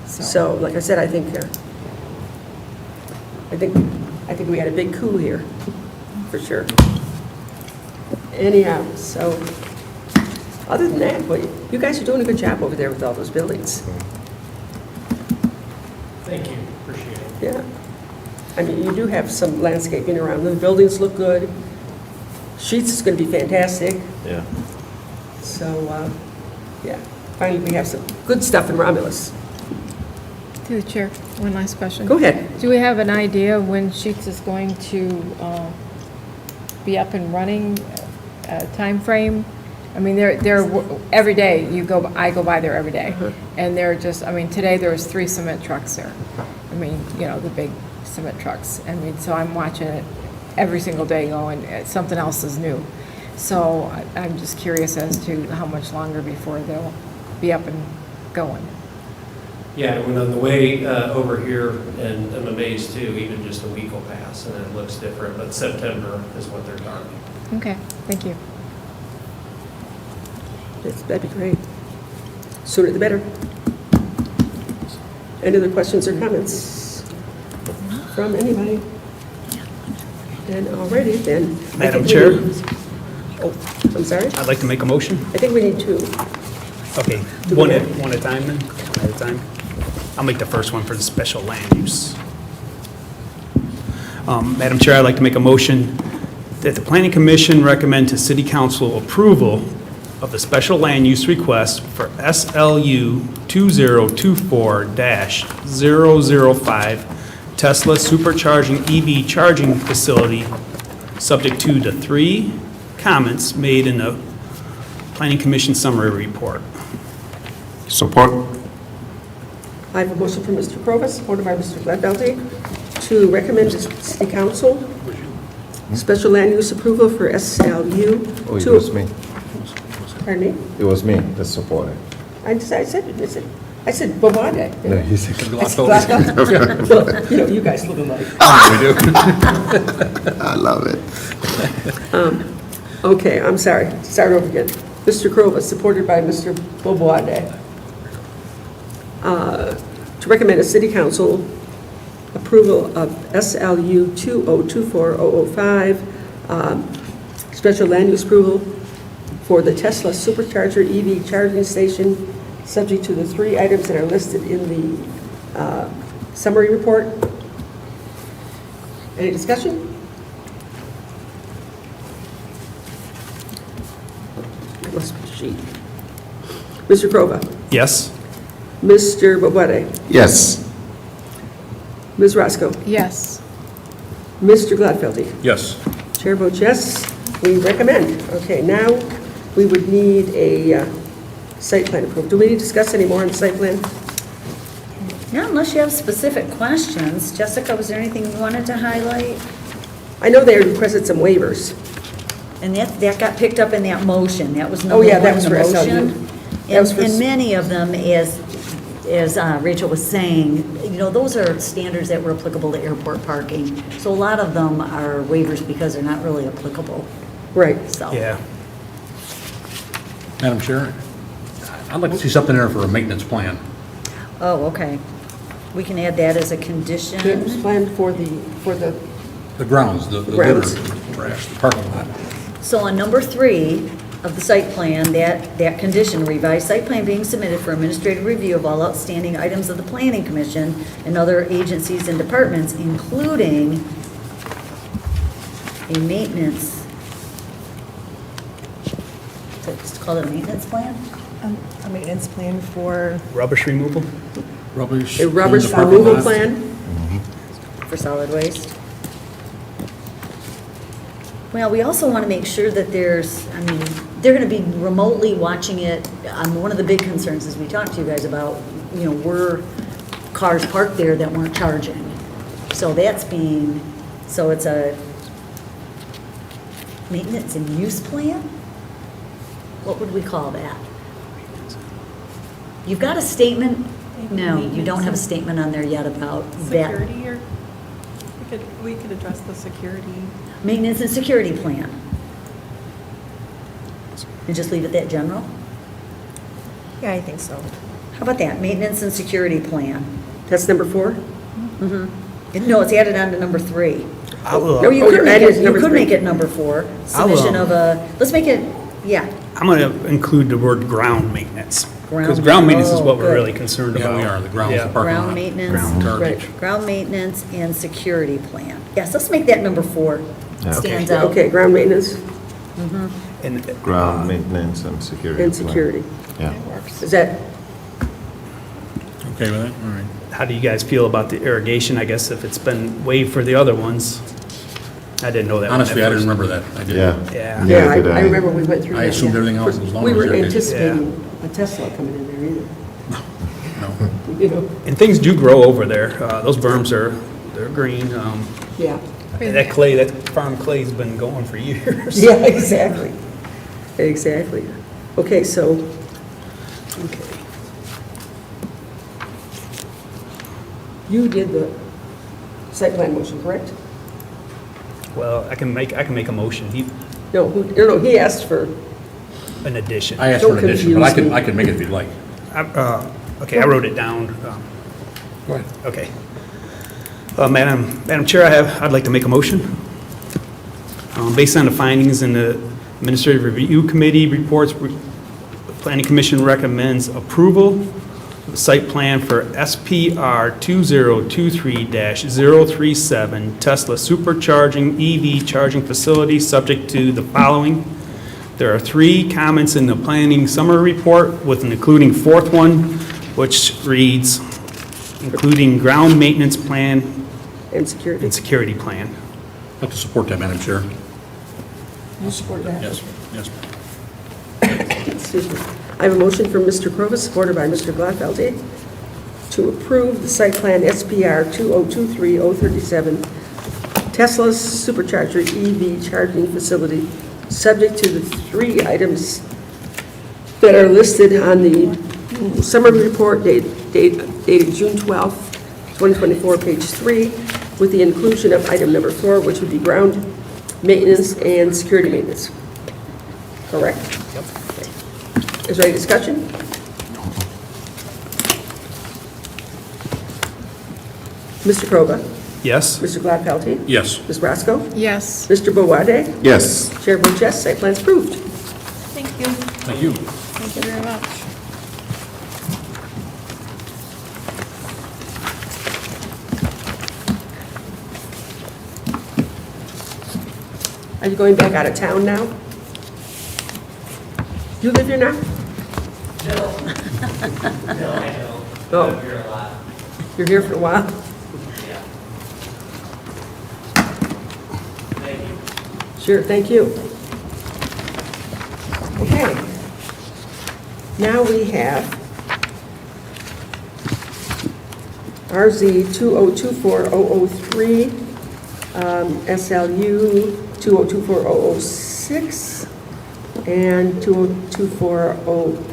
Speaker 1: So, like I said, I think we had a big coup here, for sure. Anyhow, so, other than that, you guys are doing a good job over there with all those buildings.
Speaker 8: Thank you, appreciate it.
Speaker 1: Yeah. I mean, you do have some landscaping around. The buildings look good. Sheets is going to be fantastic.
Speaker 6: Yeah.
Speaker 1: So, finally we have some good stuff in Romulus.
Speaker 2: Through the chair, one last question.
Speaker 1: Go ahead.
Speaker 2: Do we have an idea when Sheets is going to be up and running, time frame? I mean, they're every day, I go by there every day. And they're just, today there was 3 cement trucks there. The big cement trucks. So I'm watching it every single day going, something else is new. So I'm just curious as to how much longer before they'll be up and going.
Speaker 8: Yeah, I went on the way over here, and I'm amazed too, even just a week will pass, and it looks different, but September is what they're targeting.
Speaker 2: Okay, thank you.
Speaker 1: That'd be great. Sooner the better. Any other questions or comments from anybody? And already then.
Speaker 7: Madam Chair?
Speaker 1: I'm sorry?
Speaker 7: I'd like to make a motion.
Speaker 1: I think we need 2.
Speaker 7: Okay, one at a time then? One at a time? I'll make the first one for the special land use. Madam Chair, I'd like to make a motion that the Planning Commission recommend to City Council approval of the special land use request for SLU 2024-005 Tesla Supercharging EV Charging Facility, subject to the 3 comments made in the Planning Commission summary report.
Speaker 3: Support.
Speaker 1: I have a motion from Mr. Crovus, supported by Mr. Gladfeldy, to recommend to City Council special land use approval for SLU.
Speaker 3: Oh, it was me.
Speaker 1: Pardon me?
Speaker 3: It was me that supported.
Speaker 1: I said, Bovada.
Speaker 3: No, he said.
Speaker 1: Gladfeldy. Well, you guys look alike.
Speaker 3: I love it.
Speaker 1: Okay, I'm sorry. Start over again. Mr. Crovus, supported by Mr. Boboade, to recommend a city council approval of SLU 2024005, special land use approval for the Tesla supercharger EV charging station, subject to the 3 items that are listed in the summary report. Any discussion? I lost my sheet. Mr. Crova,
Speaker 7: Yes?
Speaker 1: Mr. Boboade,
Speaker 3: Yes.
Speaker 1: Ms. Roscoe,
Speaker 2: Yes.
Speaker 1: Mr. Gladfeldy.
Speaker 5: Yes.
Speaker 1: Chair votes yes, we recommend. Okay, now we would need a site plan approval. Do we need to discuss any more on the site plan?
Speaker 4: Yeah, unless you have specific questions. Jessica, was there anything you wanted to highlight?
Speaker 1: I know they requested some waivers.
Speaker 4: And that got picked up in that motion. That was
Speaker 1: Oh,
Speaker 4: number
Speaker 1: yeah,
Speaker 4: one
Speaker 1: that
Speaker 4: in
Speaker 1: was
Speaker 4: the
Speaker 1: for SLU.
Speaker 4: motion.
Speaker 1: That was for
Speaker 4: And many of them, as Rachel was saying, those are standards that were applicable to airport parking. So a lot of them are waivers because they're not really applicable,
Speaker 1: Right.
Speaker 4: so.
Speaker 7: Yeah.
Speaker 5: Madam Chair, I'd like to see something there for a maintenance plan.
Speaker 4: Oh, okay. We can add that as a condition.
Speaker 1: Maintenance plan for the,
Speaker 5: The grounds, the litter,
Speaker 1: Grounds.
Speaker 5: trash, the parking lot.
Speaker 4: So on number 3 of the site plan, that condition, revised site plan being submitted for administrative review of all outstanding items of the planning commission and other agencies and departments, including a maintenance, let's call it a maintenance plan?
Speaker 11: A maintenance plan for,
Speaker 7: Rubbish removal?
Speaker 5: Rubbish.
Speaker 1: a rubbish
Speaker 5: clean the parking
Speaker 1: removal
Speaker 5: lot.
Speaker 1: plan.
Speaker 4: For solid waste? Well, we also want to make sure that they're going to be remotely watching it. One of the big concerns is we talked to you guys about, were cars parked there that weren't charging. So so it's a maintenance and use plan? What would we call that? You've got a statement? No, you don't have a statement on there yet about that.
Speaker 9: Security, or we could address the security.
Speaker 4: Maintenance and security plan. And just leave it that general?
Speaker 11: yeah, I think so.
Speaker 4: How about that, maintenance and security plan?
Speaker 1: That's number 4?
Speaker 4: No, it's added on to number 3.
Speaker 7: I'll,
Speaker 4: Or you
Speaker 1: Oh,
Speaker 4: could
Speaker 1: you're
Speaker 4: make
Speaker 1: adding it
Speaker 4: it,
Speaker 1: to
Speaker 4: you
Speaker 1: number
Speaker 4: could
Speaker 1: 3.
Speaker 4: make it number 4, submission of let's make it, yeah,
Speaker 7: I'm going to include the word ground maintenance. Because
Speaker 4: Ground-
Speaker 7: ground maintenance is
Speaker 4: oh,
Speaker 7: what we're
Speaker 4: good.
Speaker 7: really concerned
Speaker 5: Yeah,
Speaker 7: about.
Speaker 5: we are, the grounds, the
Speaker 7: Yeah.
Speaker 5: parking lot.
Speaker 4: ground maintenance,
Speaker 5: Garbage.
Speaker 4: ground maintenance and security plan. Yes, let's make that number 4, stands out.
Speaker 1: Okay, ground maintenance
Speaker 7: And
Speaker 3: Ground maintenance and security.
Speaker 1: and
Speaker 3: plan.
Speaker 1: security.
Speaker 3: Yeah.
Speaker 1: Is that,
Speaker 5: Okay with that? All right.
Speaker 7: how do you guys feel about the irrigation? I guess if it's been waived for the other ones. I didn't know that. one at
Speaker 5: Honestly, I didn't
Speaker 7: first.
Speaker 5: remember that. I didn't.
Speaker 7: Yeah.
Speaker 3: Yeah.
Speaker 1: yeah,
Speaker 3: Neither did
Speaker 1: I remember we went through that.
Speaker 5: I assumed
Speaker 1: yeah.
Speaker 5: everything else was long
Speaker 1: We
Speaker 5: as
Speaker 1: weren't
Speaker 5: irrigation.
Speaker 1: anticipating a Tesla coming in there either.
Speaker 5: No.
Speaker 7: And things do grow over there. Those berms they're green.
Speaker 1: Yeah.
Speaker 7: And that clay, that farm clay's been going for years.
Speaker 1: Yeah, exactly. Exactly. Okay, so, okay. You did the site plan motion, correct?
Speaker 7: Well, I can make a motion,
Speaker 1: No, he asked for,
Speaker 7: an addition.
Speaker 5: I asked for
Speaker 1: Don't
Speaker 5: an addition, but I
Speaker 1: confuse
Speaker 5: can,
Speaker 1: me.
Speaker 5: I can make it if you'd like.
Speaker 7: Okay, I wrote it down.
Speaker 5: Go ahead.
Speaker 7: Okay. Madam Chair, I'd like to make a motion. Based on the findings in the Administrative Review Committee reports, the Planning Commission recommends approval of the site plan for SPR 2023-037 Tesla supercharging EV charging facility, subject to the following. There are 3 comments in the planning summary report, with an including 4th one, which reads, including ground maintenance plan
Speaker 1: and security.
Speaker 7: and security plan.
Speaker 5: I'd like to support that, Madam Chair.
Speaker 1: You support that?
Speaker 5: Yes, yes.
Speaker 1: Excuse me. I have a motion from Mr. Crovus, supported by Mr. Gladfeldy, to approve the site plan SPR 2023-037 Tesla Supercharger EV charging facility, subject to the 3 items that are listed on the summary report dated June 12th, 2024, page 3, with the inclusion of item number 4, which would be ground maintenance and security maintenance. Correct? Yep. Is there any discussion? Mr. Kroba?
Speaker 7: Yes?
Speaker 1: Mr. Gladfelty?
Speaker 5: Yes.
Speaker 1: Ms. Roscoe?
Speaker 2: Yes.
Speaker 1: Mr. Boade?
Speaker 3: Yes.
Speaker 1: Chair votes yes, site plan's approved.
Speaker 9: Thank you.
Speaker 5: Thank you.
Speaker 2: Thank you very much.
Speaker 1: Are you going back out of town now? You live here now?
Speaker 8: No, I don't.
Speaker 1: Oh.
Speaker 8: I'm here a lot.
Speaker 1: You're here for a while?
Speaker 8: Yeah. Thank you.
Speaker 1: Sure, thank you. Okay. Now we have RZ 2024-003, SLU 2024-006, and 2024-0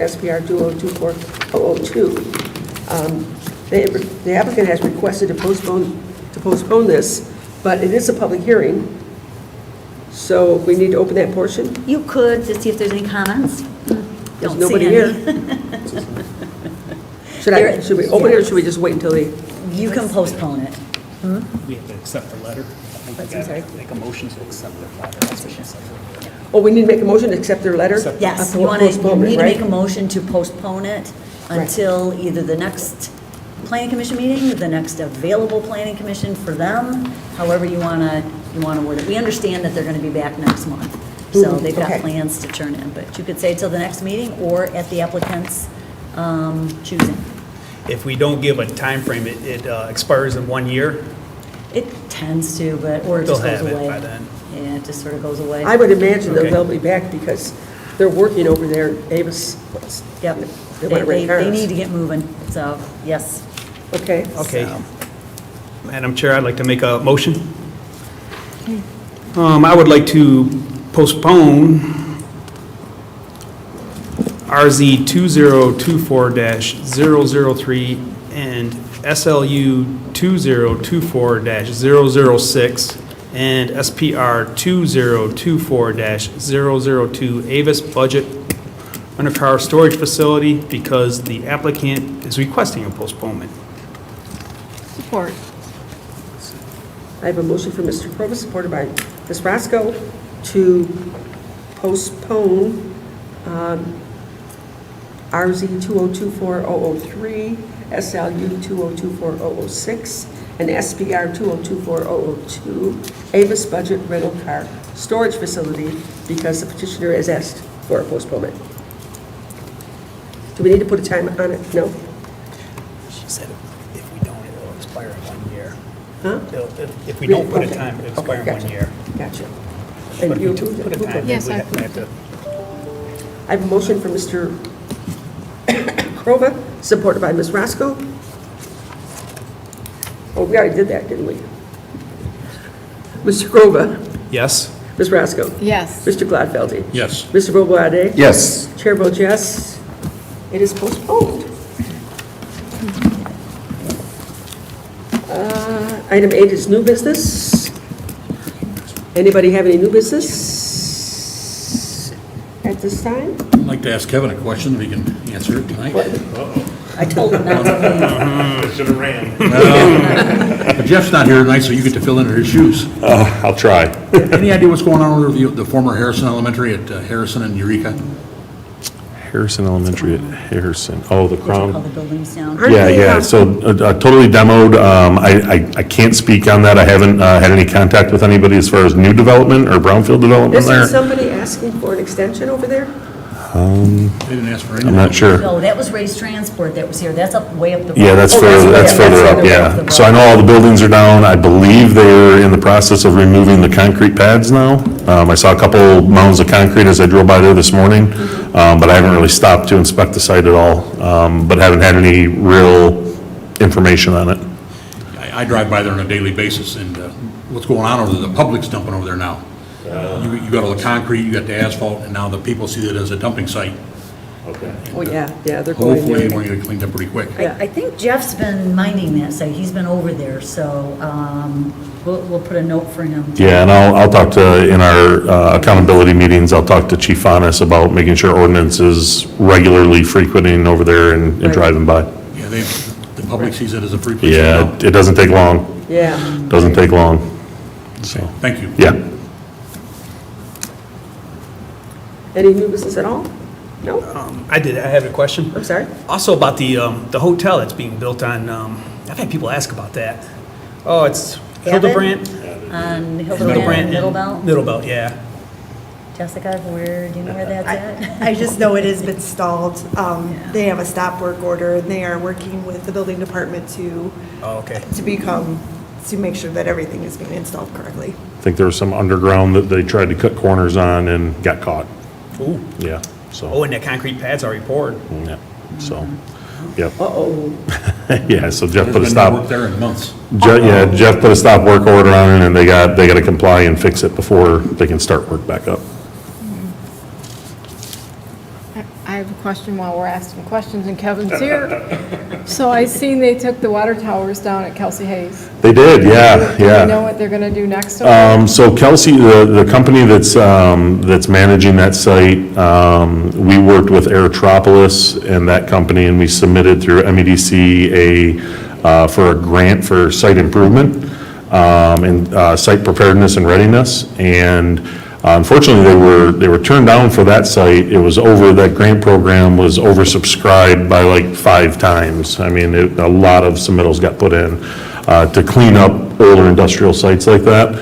Speaker 1: SPR 2024-002. The applicant has requested to postpone this, but it is a public hearing, so we need to open that portion.
Speaker 4: You could, to see if there's any comments.
Speaker 1: There's
Speaker 4: Don't
Speaker 1: nobody
Speaker 4: see
Speaker 1: here.
Speaker 4: any.
Speaker 1: Should we open it, or should we just wait until the,
Speaker 4: You can postpone it.
Speaker 7: We have to accept the letter. I think we
Speaker 4: I'm sorry?
Speaker 7: gotta make a motion to accept the letter. That's what she said.
Speaker 1: oh, we need to make a motion to accept their letter?
Speaker 4: Yes,
Speaker 1: A
Speaker 4: you want to, you
Speaker 1: postponement,
Speaker 4: need to
Speaker 1: right?
Speaker 4: make a motion to postpone it until either the next planning commission meeting, the next available planning commission for them, however you want to word it. We understand that they're going to be back next month, so they've got
Speaker 1: okay.
Speaker 4: plans to turn in, but you could say till the next meeting or at the applicant's choosing.
Speaker 7: If we don't give a time frame, it expires in 1 year.
Speaker 4: It tends to, but, or it just
Speaker 7: They'll
Speaker 4: goes
Speaker 7: have it
Speaker 4: away.
Speaker 7: by then.
Speaker 4: Yeah, it just sort of goes away.
Speaker 1: I would imagine that
Speaker 7: Okay.
Speaker 1: they'll be back because they're working over there in Avis.
Speaker 4: Yep.
Speaker 1: They want to rent cars.
Speaker 4: They need to get moving, so, yes.
Speaker 1: Okay.
Speaker 7: Okay.
Speaker 4: So-
Speaker 7: Madam Chair, I'd like to make a motion. I would like to postpone RZ 2024-003 and SLU 2024-006 and SPR 2024-002 Avis Budget Undercar Storage Facility because the applicant is requesting a postponement.
Speaker 2: Support.
Speaker 1: I have a motion from Mr. Kroba, supported by Ms. Roscoe, to postpone RZ 2024-003, SLU 2024-006, and SPR 2024-002, Avis Budget Rental Car Storage Facility, because the petitioner has asked for a postponement. Do we need to put a time on it? No?
Speaker 7: She said if we don't, it'll expire in 1 year.
Speaker 1: Huh?
Speaker 7: If we don't put a
Speaker 1: Okay.
Speaker 7: time, it'll
Speaker 1: Okay,
Speaker 7: expire in
Speaker 1: gotcha.
Speaker 7: 1 year.
Speaker 1: Gotcha.
Speaker 7: But
Speaker 1: And
Speaker 7: if
Speaker 1: you
Speaker 7: we do put a time, then
Speaker 2: Yes,
Speaker 7: we
Speaker 2: I
Speaker 7: have to.
Speaker 1: I have a motion from Mr. Kroba, supported by Ms. Roscoe. Oh, we already did that, didn't we? Mr. Kroba,
Speaker 7: Yes?
Speaker 1: Ms. Roscoe,
Speaker 2: Yes.
Speaker 1: Mr. Gladfeldy,
Speaker 5: Yes.
Speaker 1: Mr. Boboade,
Speaker 3: Yes.
Speaker 1: Chair votes yes. It is postponed. Item 8 is new business. Anybody have any new business at this time?
Speaker 5: I'd like to ask Kevin a question, if he can answer it tonight.
Speaker 4: I told them not to leave.
Speaker 10: Should have ran.
Speaker 5: But Jeff's not here tonight, so you get to fill in his shoes.
Speaker 10: I'll try.
Speaker 5: Any idea what's going on over the former Harrison Elementary at Harrison and Eureka?
Speaker 10: Harrison Elementary at Harrison. Oh, the
Speaker 4: What you call
Speaker 10: Crown.
Speaker 4: the buildings down.
Speaker 1: Aren't
Speaker 10: Yeah,
Speaker 1: they,
Speaker 10: yeah, so totally demoed. I can't speak on that. I haven't had any contact with anybody as far as new development or brownfield development
Speaker 1: Isn't
Speaker 10: there.
Speaker 1: somebody asking for an extension over there?
Speaker 5: They didn't ask for any.
Speaker 10: I'm not sure.
Speaker 4: No, that was Ray's Transport that was here. That's up, way up the road.
Speaker 10: Yeah, that's
Speaker 1: Oh,
Speaker 10: further,
Speaker 1: that's-
Speaker 10: that's
Speaker 1: yeah,
Speaker 10: further
Speaker 1: that's
Speaker 10: up,
Speaker 1: further
Speaker 10: yeah.
Speaker 4: up the
Speaker 10: So I know all the buildings are down. I believe they're in the process of removing the concrete pads now. I saw a couple mounds of concrete as I drove by there this morning, but I haven't really stopped to inspect the site at all. But haven't had any real information on it.
Speaker 5: I drive by there on a daily basis, and what's going on over there, the public's dumping over there now. You got all the concrete, you got the asphalt, and now the people see it as a dumping site.
Speaker 10: Okay.
Speaker 1: Oh, yeah, they're going
Speaker 5: Hopefully,
Speaker 1: there.
Speaker 5: we're gonna get it cleaned up pretty quick.
Speaker 1: Yeah.
Speaker 4: I think Jeff's been minding that site, he's been over there, so we'll put a note for him.
Speaker 10: Yeah, and I'll talk to, in our accountability meetings, I'll talk to Chief Faunus about making sure ordinance is regularly frequenting over there and
Speaker 1: Right.
Speaker 10: driving by.
Speaker 5: Yeah, the public sees it as a free place to
Speaker 10: Yeah,
Speaker 5: go.
Speaker 10: it doesn't take long,
Speaker 1: Yeah.
Speaker 10: doesn't take long, so,
Speaker 5: Thank you.
Speaker 10: yeah.
Speaker 1: Any new business at all? No?
Speaker 7: I have a question.
Speaker 1: I'm sorry?
Speaker 7: Also about the hotel that's being built on, I've had people ask about that. Oh, it's Hildebrandt?
Speaker 4: On
Speaker 7: Hildebrandt and
Speaker 4: Middlebelt.
Speaker 7: Middlebelt, yeah.
Speaker 4: Jessica, do you know where that's at?
Speaker 11: I just know it has been stalled.
Speaker 4: Yeah.
Speaker 11: They have a stop work order, and they are working with the building department to
Speaker 7: Oh, okay.
Speaker 11: to make sure that everything is being installed correctly.
Speaker 10: I think there was some underground that they tried to cut corners on and got caught,
Speaker 7: Ooh.
Speaker 10: yeah,
Speaker 7: Oh,
Speaker 10: so,
Speaker 7: and the concrete pads already poured.
Speaker 10: yeah, so, yep.
Speaker 1: Uh-oh.
Speaker 10: Yeah, so Jeff
Speaker 5: There's
Speaker 10: put a
Speaker 5: been no work
Speaker 10: stop,
Speaker 5: there in months.
Speaker 10: Jeff put a stop work order on it, and they got to comply and fix it before they can start work back up.
Speaker 2: I have a question while we're asking questions and Kevin's here. So I seen they took the water towers down at Kelsey Hayes.
Speaker 10: They did, yeah,
Speaker 2: Do
Speaker 10: yeah.
Speaker 2: you know what they're gonna do next? over there?
Speaker 10: So Kelsey, the company that's managing that site, we worked with Aerotropolis and that company, and we submitted through MEDC for a grant for site improvement, and site preparedness and readiness. And unfortunately, they were turned down for that site. That grant program was oversubscribed by like 5 times. I mean, a lot of submittals got put in to clean up older industrial sites like that.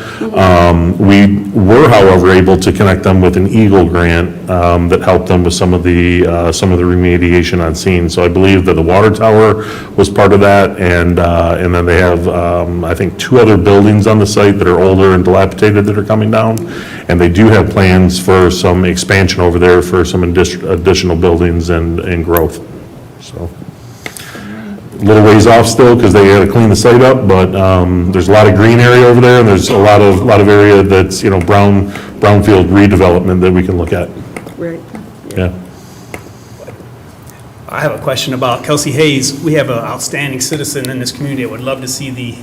Speaker 10: We were, however, able to connect them with an Eagle grant that helped them with some of the remediation on scene. So I believe that the water tower was part of that, and then they have, I think, 2 other buildings on the site that are older and dilapidated that are coming down. And they do have plans for some expansion over there for some additional buildings and growth, so. A little ways off still, because they gotta clean the site up, but, there's a lot of green area over there, and there's a lot of area that's, brownfield redevelopment that we can look at,
Speaker 1: Right.
Speaker 10: yeah.
Speaker 7: I have a question about Kelsey Hayes. We have an outstanding citizen in this community that would love to see the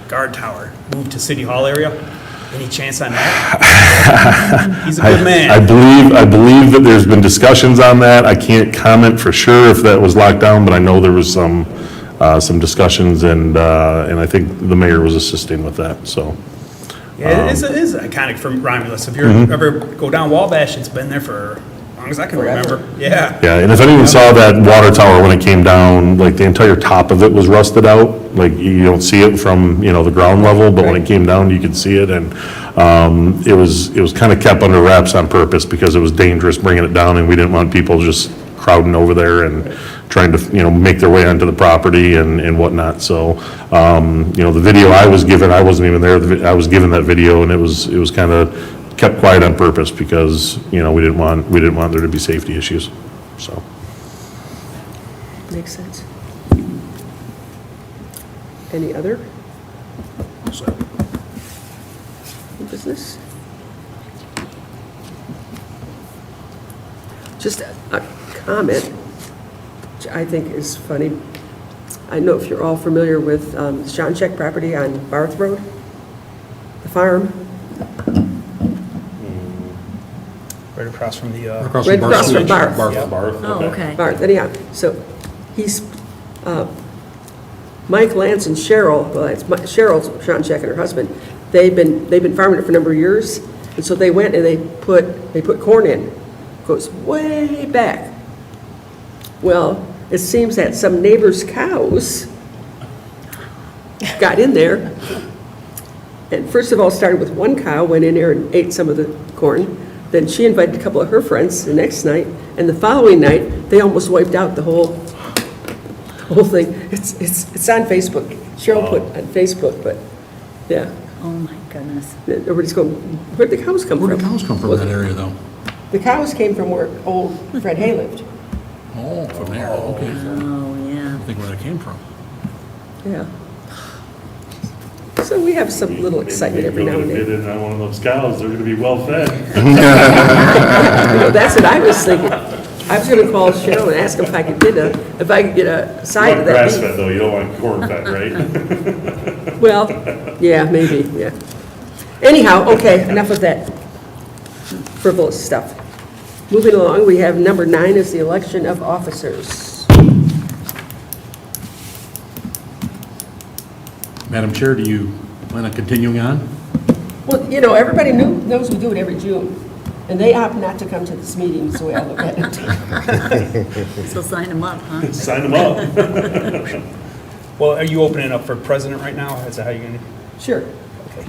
Speaker 7: guard tower moved to City Hall area. Any chance on that? He's a good man.
Speaker 10: I believe that there's been discussions on that. I can't comment for sure if that was locked down, but I know there was some discussions, and I think the mayor was assisting with that, so.
Speaker 7: Yeah, it is iconic for Romulus. If you ever go down Wabash, it's been there for as long as I can remember. Yeah.
Speaker 10: Yeah, and if anyone saw that water tower when it came down, like the entire top of it was rusted out. Like you don't see it from, the ground level, but when it came down, you could see it. And it was kind of kept under wraps on purpose because it was dangerous bringing it down, and we didn't want people just crowding over there and trying to, make their way onto the property and whatnot. So, the video I was given, I wasn't even there. I was given that video, and it was kind of kept quiet on purpose because, we didn't want there to be safety issues, so.
Speaker 1: Makes sense. Any other business? Just a comment, which I think is funny. I know if you're all familiar with Schoncheck property on Barth Road, the farm.
Speaker 7: Right across from the,
Speaker 1: Right across from Barth.
Speaker 4: Oh, okay.
Speaker 1: Barth, anyhow, so he's, Mike, Lance, and Cheryl, well, it's Cheryl's Schoncheck and her husband, they've been farming it for a number of years, and so they went and they put corn in. Goes way back. Well, it seems that some neighbors' cows got in there, and first of all, started with one cow, went in there and ate some of the corn. Then she invited a couple of her friends the next night, and the following night, they almost wiped out the whole thing. It's on Facebook. Cheryl put on Facebook, but, yeah.
Speaker 4: Oh, my goodness.
Speaker 1: Everybody's going, where'd the cows come from?
Speaker 5: Where do cows come from in that area, though?
Speaker 1: The cows came from where old Fred Hay lived.
Speaker 5: Oh, from there, okay. I
Speaker 4: Oh, yeah.
Speaker 5: don't think where that came from.
Speaker 1: Yeah. So we have some little excitement every now and
Speaker 10: Maybe
Speaker 1: then.
Speaker 10: they'll get in on one of those cows, they're gonna be well fed.
Speaker 1: That's what I was thinking. I was gonna call Cheryl and ask if I could get a side of that
Speaker 10: Grass
Speaker 1: beef.
Speaker 10: fed though, you don't want corn fed, right?
Speaker 1: Well, yeah, maybe, yeah. Anyhow, okay, enough of that frivolous stuff. Moving along, we have number 9 is the election of officers.
Speaker 5: Madam Chair, do you plan on continuing on?
Speaker 1: Well, you know, everybody knows we do it every June, and they opt not to come to this meeting, is the way I look at it.
Speaker 4: So sign them up, huh?
Speaker 10: Sign them up.
Speaker 7: Well, are you opening up for president right now? Is that how you're going to?
Speaker 1: Sure.
Speaker 7: Okay.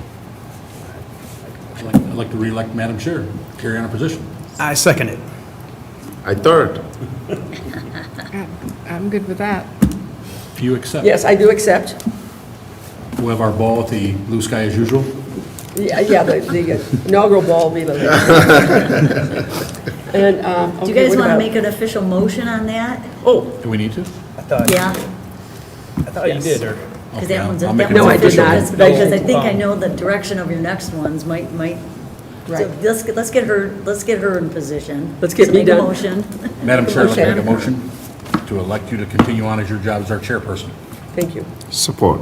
Speaker 5: I'd like to re-elect Madam Chair, carry on her position.
Speaker 7: I second it.
Speaker 3: I third.
Speaker 2: I'm good with that.
Speaker 5: If you accept.
Speaker 1: Yes, I do accept.
Speaker 5: We'll have our ball at the Blue Sky as usual.
Speaker 1: Yeah, the inaugural ball will be the... And,
Speaker 4: Do you guys want to make an official motion on that?
Speaker 1: Oh,
Speaker 5: Do we need to?
Speaker 7: I thought,
Speaker 4: Yeah,
Speaker 7: I thought you did, or?
Speaker 4: because
Speaker 5: Okay,
Speaker 4: that one's...
Speaker 5: I'll make
Speaker 4: that
Speaker 5: it
Speaker 1: No, I
Speaker 4: one's
Speaker 1: did
Speaker 4: official,
Speaker 1: not.
Speaker 4: Because I think I know the direction of your next ones might,
Speaker 1: Right.
Speaker 4: so let's get her in position.
Speaker 1: Let's get
Speaker 4: So
Speaker 1: me
Speaker 4: make a
Speaker 1: done.
Speaker 4: motion.
Speaker 5: Madam Chair, I'd like to make a
Speaker 1: Okay.
Speaker 5: motion to elect you to continue on as your job as our chairperson.
Speaker 1: thank you.
Speaker 3: Support.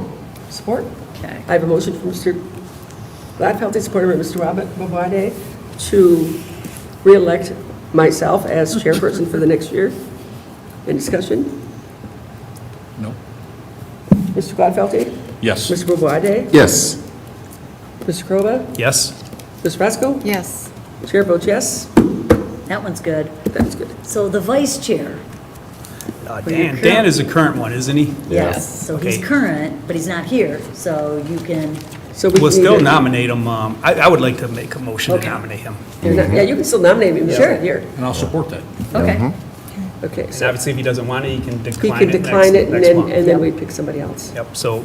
Speaker 1: Support?
Speaker 4: Okay.
Speaker 1: I have a motion from Mr. Gladfeldt, supported by Mr. Robert Bobade, to re-elect myself as chairperson for the next year. Any discussion?
Speaker 5: No?
Speaker 1: Mr. Gladfeldt?
Speaker 5: Yes.
Speaker 1: Mr. Bobade?
Speaker 3: Yes.
Speaker 1: Mr. Krova?
Speaker 7: Yes?
Speaker 1: Ms. Fresco?
Speaker 2: Yes.
Speaker 1: Chair votes yes.
Speaker 4: That one's good.
Speaker 1: That's good.
Speaker 4: So the vice chair,
Speaker 7: Dan is the current one, isn't he?
Speaker 4: yes, so he's
Speaker 7: Okay.
Speaker 4: current, but he's not here, so you can,
Speaker 1: So we
Speaker 7: We'll
Speaker 1: need
Speaker 7: still
Speaker 1: to-
Speaker 7: nominate him. I would like to make a motion to
Speaker 4: Okay.
Speaker 7: nominate him.
Speaker 1: Yeah, you can still nominate him.
Speaker 4: Sure.
Speaker 1: Here.
Speaker 5: And I'll support that.
Speaker 4: okay.
Speaker 1: Okay,
Speaker 7: And
Speaker 1: so
Speaker 7: obviously, if he doesn't want it, he can
Speaker 1: he
Speaker 7: decline
Speaker 1: can
Speaker 7: it
Speaker 1: decline it,
Speaker 7: next month.
Speaker 1: and then we pick somebody else.
Speaker 7: Yep, so,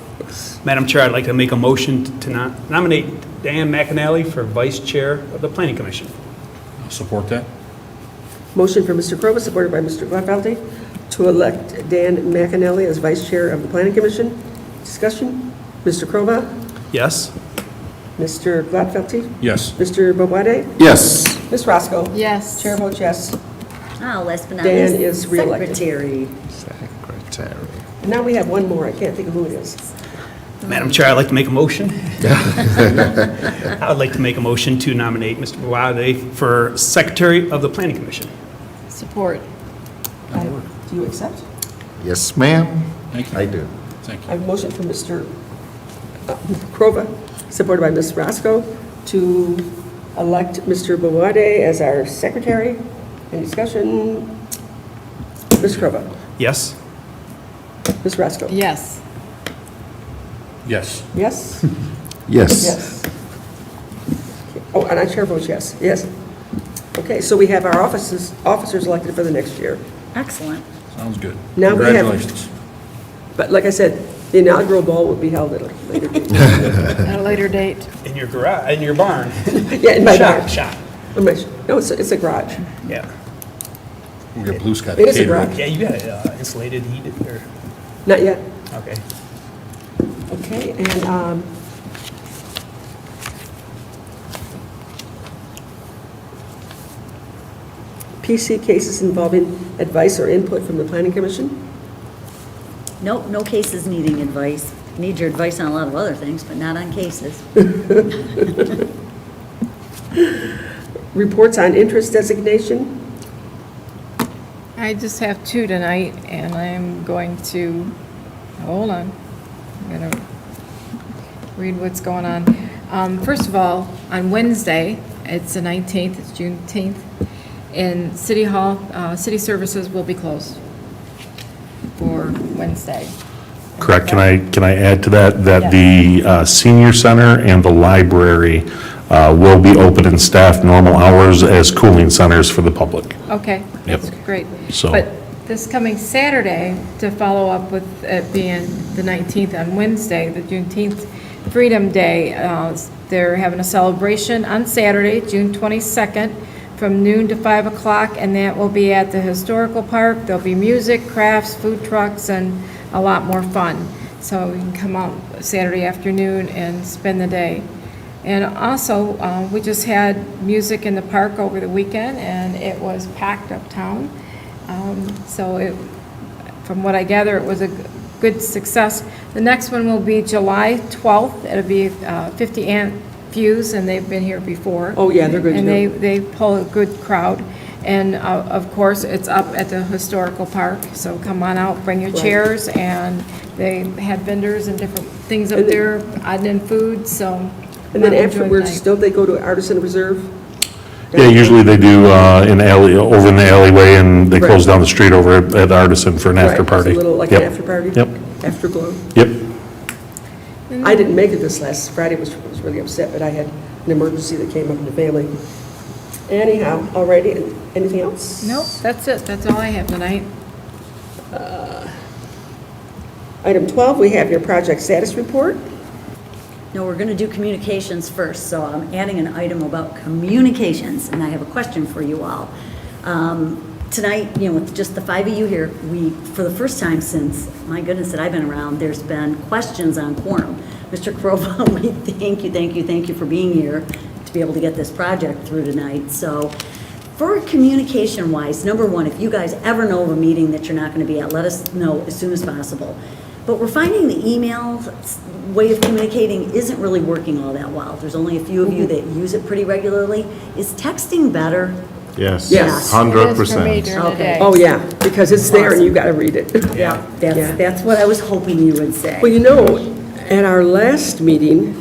Speaker 7: Madam Chair, I'd like to make a motion to nominate Dan McAnally for Vice Chair of the Planning Commission.
Speaker 5: I'll support that.
Speaker 1: Motion for Mr. Krova, supported by Mr. Gladfeldt, to elect Dan McAnally as Vice Chair of the Planning Commission. Discussion? Mr. Krova?
Speaker 7: Yes?
Speaker 1: Mr. Gladfeldt?
Speaker 5: Yes.
Speaker 1: Mr. Bobade?
Speaker 3: Yes.
Speaker 1: Ms. Roscoe?
Speaker 2: Yes.
Speaker 1: Chair votes yes.
Speaker 4: Oh, last but not
Speaker 1: Dan
Speaker 4: least,
Speaker 1: is reelected.
Speaker 4: secretary.
Speaker 3: Secretary.
Speaker 1: And now we have one more. I can't think of who it is.
Speaker 7: Madam Chair, I'd like to make a motion. I would like to make a motion to nominate Mr. Bawade for Secretary of the Planning Commission.
Speaker 2: Support.
Speaker 1: Do you accept?
Speaker 3: Yes, ma'am.
Speaker 5: Thank you.
Speaker 3: I do.
Speaker 5: Thank
Speaker 1: I
Speaker 5: you.
Speaker 1: have a motion from Mr. Krova, supported by Ms. Roscoe, to elect Mr. Bawade as our secretary. Any discussion? Ms. Krova?
Speaker 7: Yes?
Speaker 1: Ms. Roscoe?
Speaker 2: Yes.
Speaker 5: Yes.
Speaker 1: Yes?
Speaker 3: Yes.
Speaker 1: Yes. Oh, and I chair votes yes. Yes. Okay, so we have our officers elected for the next year.
Speaker 4: Excellent.
Speaker 5: Sounds good.
Speaker 1: Now we have-
Speaker 5: Congratulations.
Speaker 1: But like I said, the inaugural ball will be held at a later date.
Speaker 2: At a later date.
Speaker 7: In your garage, in your barn?
Speaker 1: Yeah, in my
Speaker 7: Shop,
Speaker 1: barn.
Speaker 7: shop.
Speaker 1: No, it's a garage.
Speaker 7: Yeah.
Speaker 5: We got Blue Sky.
Speaker 1: It is a
Speaker 5: catering.
Speaker 1: garage.
Speaker 7: Yeah, you got it insulated, heated, or,
Speaker 1: Not yet.
Speaker 7: okay.
Speaker 1: Okay, and PC cases involving advice or input from the planning commission?
Speaker 4: Nope, no cases needing advice. Need your advice on a lot of other things, but not on cases.
Speaker 1: Reports on interest designation?
Speaker 2: I just have 2 tonight, and I'm going to, hold on, I'm going to read what's going on. First of all, on Wednesday, it's the 19th, it's Juneteenth, in City Hall, city services will be closed for Wednesday.
Speaker 10: Correct. Can I add to that, that the senior center and the library will be open and staffed normal hours as cooling centers for the public.
Speaker 2: Okay,
Speaker 10: Yep.
Speaker 2: that's great.
Speaker 10: So-
Speaker 2: But this coming Saturday, to follow up with it being the 19th on Wednesday, the Juneteenth Freedom Day, they're having a celebration on Saturday, June 22nd, from noon to 5 o'clock, and that will be at the Historical Park. There'll be music, crafts, food trucks, and a lot more fun. so you can come out Saturday afternoon and spend the day. And also, we just had music in the park over the weekend, and it was packed uptown. From what I gather, it was a good success. The next one will be July 12th. It'll be 50 Ant Fuse, and they've been here before.
Speaker 1: Oh, yeah, they're good
Speaker 2: And
Speaker 1: too.
Speaker 2: they pull a good crowd. And of course, it's up at the historical park, so come on out, bring your
Speaker 1: Right.
Speaker 2: chairs, and they had vendors and different things up
Speaker 1: And then-
Speaker 2: there, and food, so.
Speaker 1: And then
Speaker 2: enjoy the
Speaker 1: afterwards,
Speaker 2: night.
Speaker 1: don't they go to Artisan Reserve?
Speaker 10: Yeah, usually they do in over in the alleyway, and they
Speaker 1: Right.
Speaker 10: close down the street over at Artisan for an
Speaker 1: Right,
Speaker 10: after
Speaker 1: it's
Speaker 10: party.
Speaker 1: a little, like
Speaker 10: Yep.
Speaker 1: an after party?
Speaker 10: Yep.
Speaker 1: Afterglow.
Speaker 10: Yep.
Speaker 1: I didn't make it this last Friday, was really upset, but I had an emergency that came up in the family. Anyhow, all righty, anything else?
Speaker 2: Nope, that's it, that's all I have tonight.
Speaker 1: Item 12, we have your project status report.
Speaker 4: No, we're going to do communications first, so I'm adding an item about communications, and I have a question for you all. Tonight, with just the 5 of you here, for the first time since, my goodness, that I've been around, there's been questions on quorum. Mr. Crova, we thank you for being here to be able to get this project through tonight. So, for communication-wise, number one, if you guys ever know of a meeting that you're not going to be at, let us know as soon as possible. But we're finding the email way of communicating isn't really working all that well. There's only a few of you that use it pretty regularly. Is texting better?
Speaker 3: Yes.
Speaker 1: Yes.
Speaker 3: 100%.
Speaker 2: It is for me during the
Speaker 4: Okay.
Speaker 2: day.
Speaker 1: Oh, yeah, because it's there and you got to read it.
Speaker 4: Yeah.
Speaker 1: Yeah.
Speaker 4: That's what I was hoping you would say.
Speaker 1: Well, at our last meeting,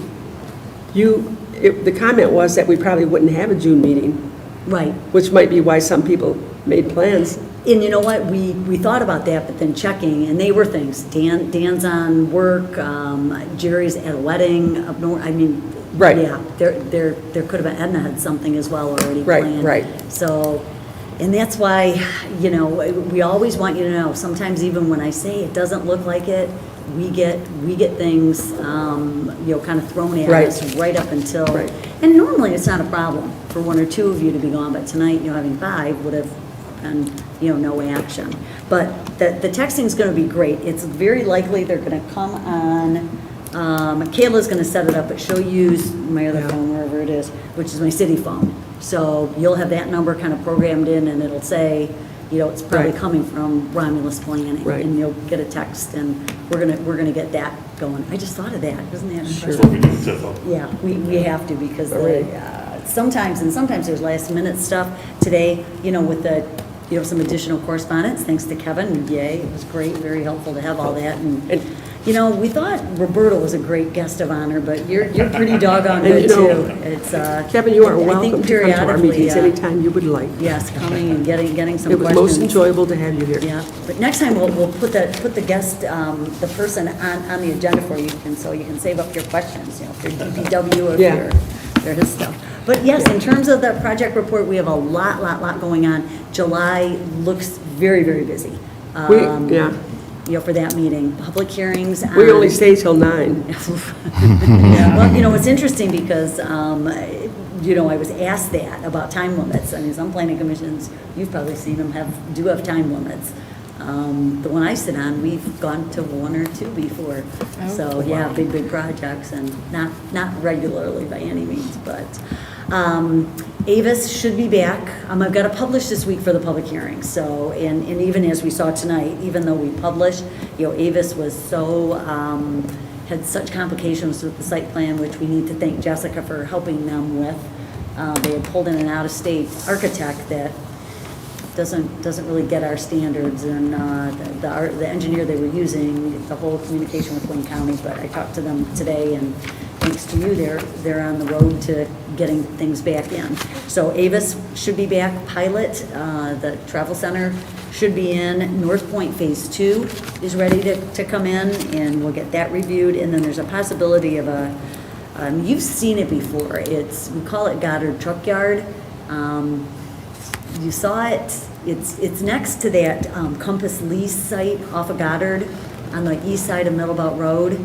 Speaker 1: the comment was that we probably wouldn't have a June meeting,
Speaker 4: Right.
Speaker 1: which might be why some people made plans.
Speaker 4: And you know what, we thought about that, but then checking, and they were things. Dan's on work, Jerry's at a wedding up north,
Speaker 1: Right.
Speaker 4: Yeah, there could have been, Edna had something as well already
Speaker 1: Right,
Speaker 4: planned.
Speaker 1: right.
Speaker 4: So, and that's why, we always want you to know, sometimes even when I say it doesn't look like it, we get things, kind of thrown at
Speaker 1: Right.
Speaker 4: us right up until.
Speaker 1: Right.
Speaker 4: And normally it's not a problem for one or two of you to be gone, but tonight, having 5 would have been, no action. But the texting's gonna be great. It's very likely they're gonna come on, Kayla's gonna set it up, but she'll use my other
Speaker 1: Yeah.
Speaker 4: phone, wherever it is, which is my city phone. So you'll have that number kind of programmed in, and it'll say, it's probably
Speaker 1: Right.
Speaker 4: coming from Romulus Planning.
Speaker 1: Right.
Speaker 4: And you'll get a text, and we're gonna get that going. I just thought of that, isn't that impressive?
Speaker 10: What we do, Tiffel.
Speaker 4: Yeah, we have to, because
Speaker 1: All right.
Speaker 4: sometimes there's last minute stuff. Today, with the, some additional correspondence, thanks to Kevin, yay, it was great, very helpful to have all that. And, we thought Roberta was a great guest of honor, but you're pretty doggone
Speaker 1: And,
Speaker 4: good too. It's,
Speaker 1: Kevin, you are
Speaker 4: I think
Speaker 1: welcome to come to our
Speaker 4: periodically,
Speaker 1: meetings anytime you would like.
Speaker 4: Yes, coming and getting some
Speaker 1: It was
Speaker 4: questions.
Speaker 1: most enjoyable to have you here.
Speaker 4: Yeah, but next time we'll put the guest, the person on the agenda for you, so you can save up your questions, if you're DPW or if
Speaker 1: Yeah.
Speaker 4: you're his stuff. But yes, in terms of the project report, we have a lot going on. July looks very, very busy.
Speaker 1: Yeah,
Speaker 4: For that meeting, public hearings.
Speaker 1: we only stay till 9.
Speaker 4: Well, it's interesting because, I was asked that about time limits. I mean, some planning commissions, you've probably seen them do have time limits. The one I sit on, we've gone to 1 or 2 before. So, yeah, big projects, and not regularly by any means, but, Avis should be back. I've got to publish this week for the public hearing, so, and even as we saw tonight, even though we published, Avis was had such complications with the site plan, which we need to thank Jessica for helping them with. They had pulled in an out-of-state architect that doesn't really get our standards, and the engineer they were using, the whole communication with Wayne County, but I talked to them today, and thanks to you, they're on the road to getting things back in. So Avis should be back, Pilot, the travel center should be in, North Point Phase 2 is ready to come in, and we'll get that reviewed, and then there's a possibility of you've seen it before, we call it Goddard Truck Yard. You saw it, it's next to that Compass Lease site off of Goddard on the east side of Middlebelt Road.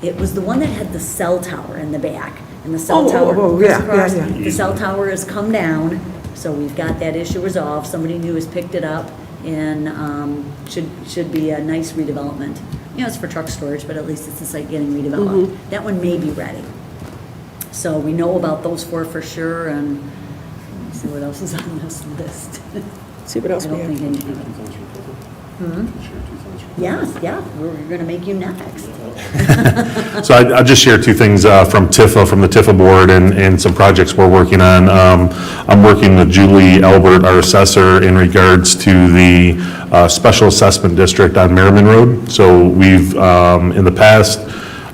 Speaker 4: It was the one that had the cell tower in the back, and the cell tower
Speaker 1: yeah,
Speaker 4: crisscross.
Speaker 1: yeah.
Speaker 4: The cell tower has come down, so we've got that issue resolved. Somebody new has picked it up, and should be a nice redevelopment. You know, it's for truck storage, but at least it's a site getting redeveloped. That one may be ready. So we know about those 4 for sure, and let's see what else is on this list.
Speaker 1: See what else
Speaker 4: I
Speaker 1: we
Speaker 4: don't
Speaker 1: have.
Speaker 4: think anything. Yes, yeah, we're going to make you next.
Speaker 10: So I'll just share 2 things from TIFA, from the TIFA board, and some projects we're working on. I'm working with Julie Albert, our assessor, in regards to the special assessment district on Merriman Road. So we've, in the past,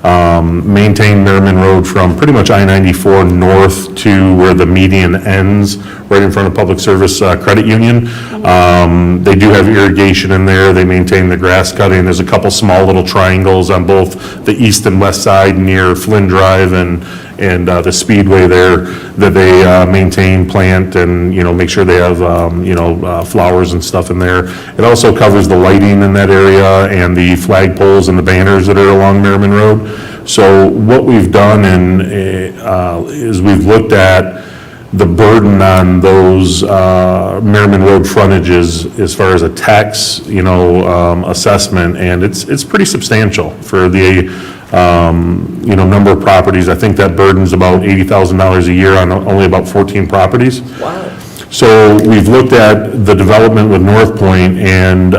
Speaker 10: maintained Merriman Road from pretty much I-94 north to where the median ends, right in front of Public Service Credit Union. They do have irrigation in there. They maintain the grass cutting. There's a couple small little triangles on both the east and west side near Flynn Drive and the Speedway there that they maintain, plant, and, you know, make sure they have, flowers and stuff in there. It also covers the lighting in that area and the flagpoles and the banners that are along Merriman Road. So what we've done is we've looked at the burden on those Merriman Road frontages as far as a tax, assessment, and it's pretty substantial for the, number of properties. I think that burden's about $80,000 a year on only about 14 properties.
Speaker 1: Wow.
Speaker 10: So we've looked at the development with North Point, and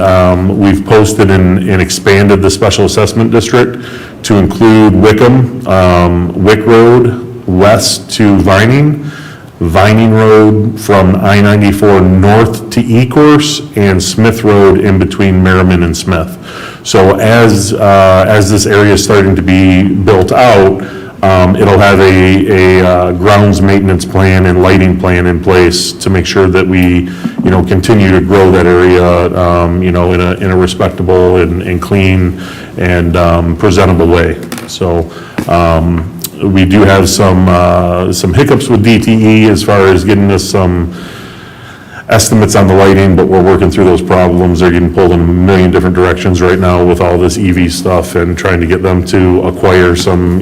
Speaker 10: we've posted and expanded the special assessment district to include Wickham, Wick Road, west to Vining, Vining Road from I-94 north to E-Course, and Smith Road in between Merriman and Smith. So as this area is starting to be built out, it'll have a grounds maintenance plan and lighting plan in place to make sure that we, continue to grow that area, in a respectable and clean and presentable way. So, we do have some hiccups with DTE as far as getting us some estimates on the lighting, but we're working through those problems. They're getting pulled in a million different directions right now with all this EV stuff, and trying to get them to acquire some,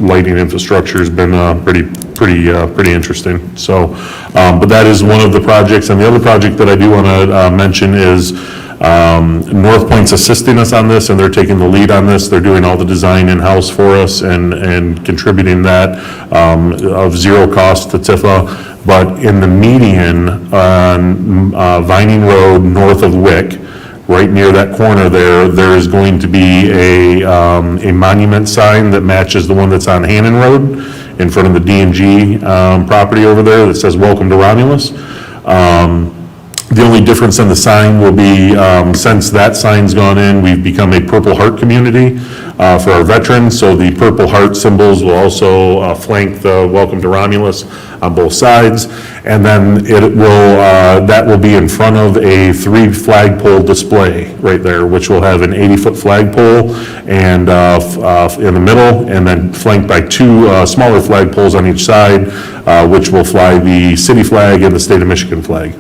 Speaker 10: lighting infrastructure has been pretty interesting. So, but that is one of the projects. And the other project that I do want to mention is North Point's assisting us on this, and they're taking the lead on this. They're doing all the design in-house for us and contributing that of zero cost to TIFA. But in the median on Vining Road north of Wick, right near that corner there is going to be a monument sign that matches the one that's on Hannon Road in front of the D&G property over there that says "Welcome to Romulus." The only difference in the sign will be, since that sign's gone in, we've become a Purple Heart community for our veterans. So the Purple Heart symbols will also flank the "Welcome to Romulus" on both sides. And then that will be in front of a 3 flagpole display right there, which will have an 80-foot flagpole and in the middle, and then flanked by 2 smaller flagpoles on each side, which will fly the city flag and the state of Michigan flag.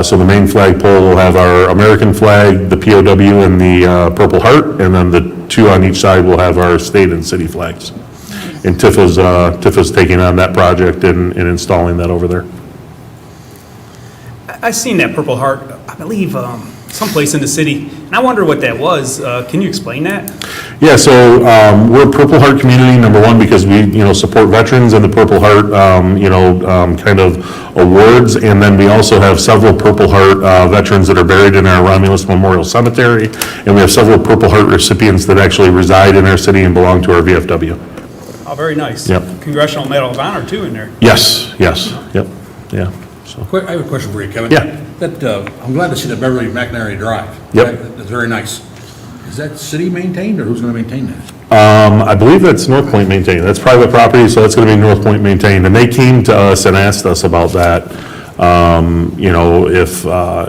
Speaker 10: So the main flagpole will have our American flag, the POW, and the Purple Heart, and then the 2 on each side will have our state and city flags. And TIFA's taking on that project and installing that over there.
Speaker 7: I seen that Purple Heart, I believe, someplace in the city, and I wonder what that was. Can you explain that?
Speaker 10: Yeah, so we're a Purple Heart community, number one, because we, support veterans and the Purple Heart, kind of awards. And then we also have several Purple Heart veterans that are buried in our Romulus Memorial Cemetery. And we have several Purple Heart recipients that actually reside in our city and belong to our VFW.
Speaker 7: Oh, very nice.
Speaker 10: Yep.
Speaker 7: Congressional Medal of Honor, too, in there.
Speaker 10: Yes, yep, yeah. So.
Speaker 5: I have a question for you, Kevin.
Speaker 10: Yeah.
Speaker 5: I'm glad to see that Beverly McNary Drive.
Speaker 10: Yep.
Speaker 5: That's very nice. Is that city maintained, or who's going to maintain that?
Speaker 10: I believe that's North Point maintained. That's private property, so that's going to be North Point maintained. And they came to us and asked us about that.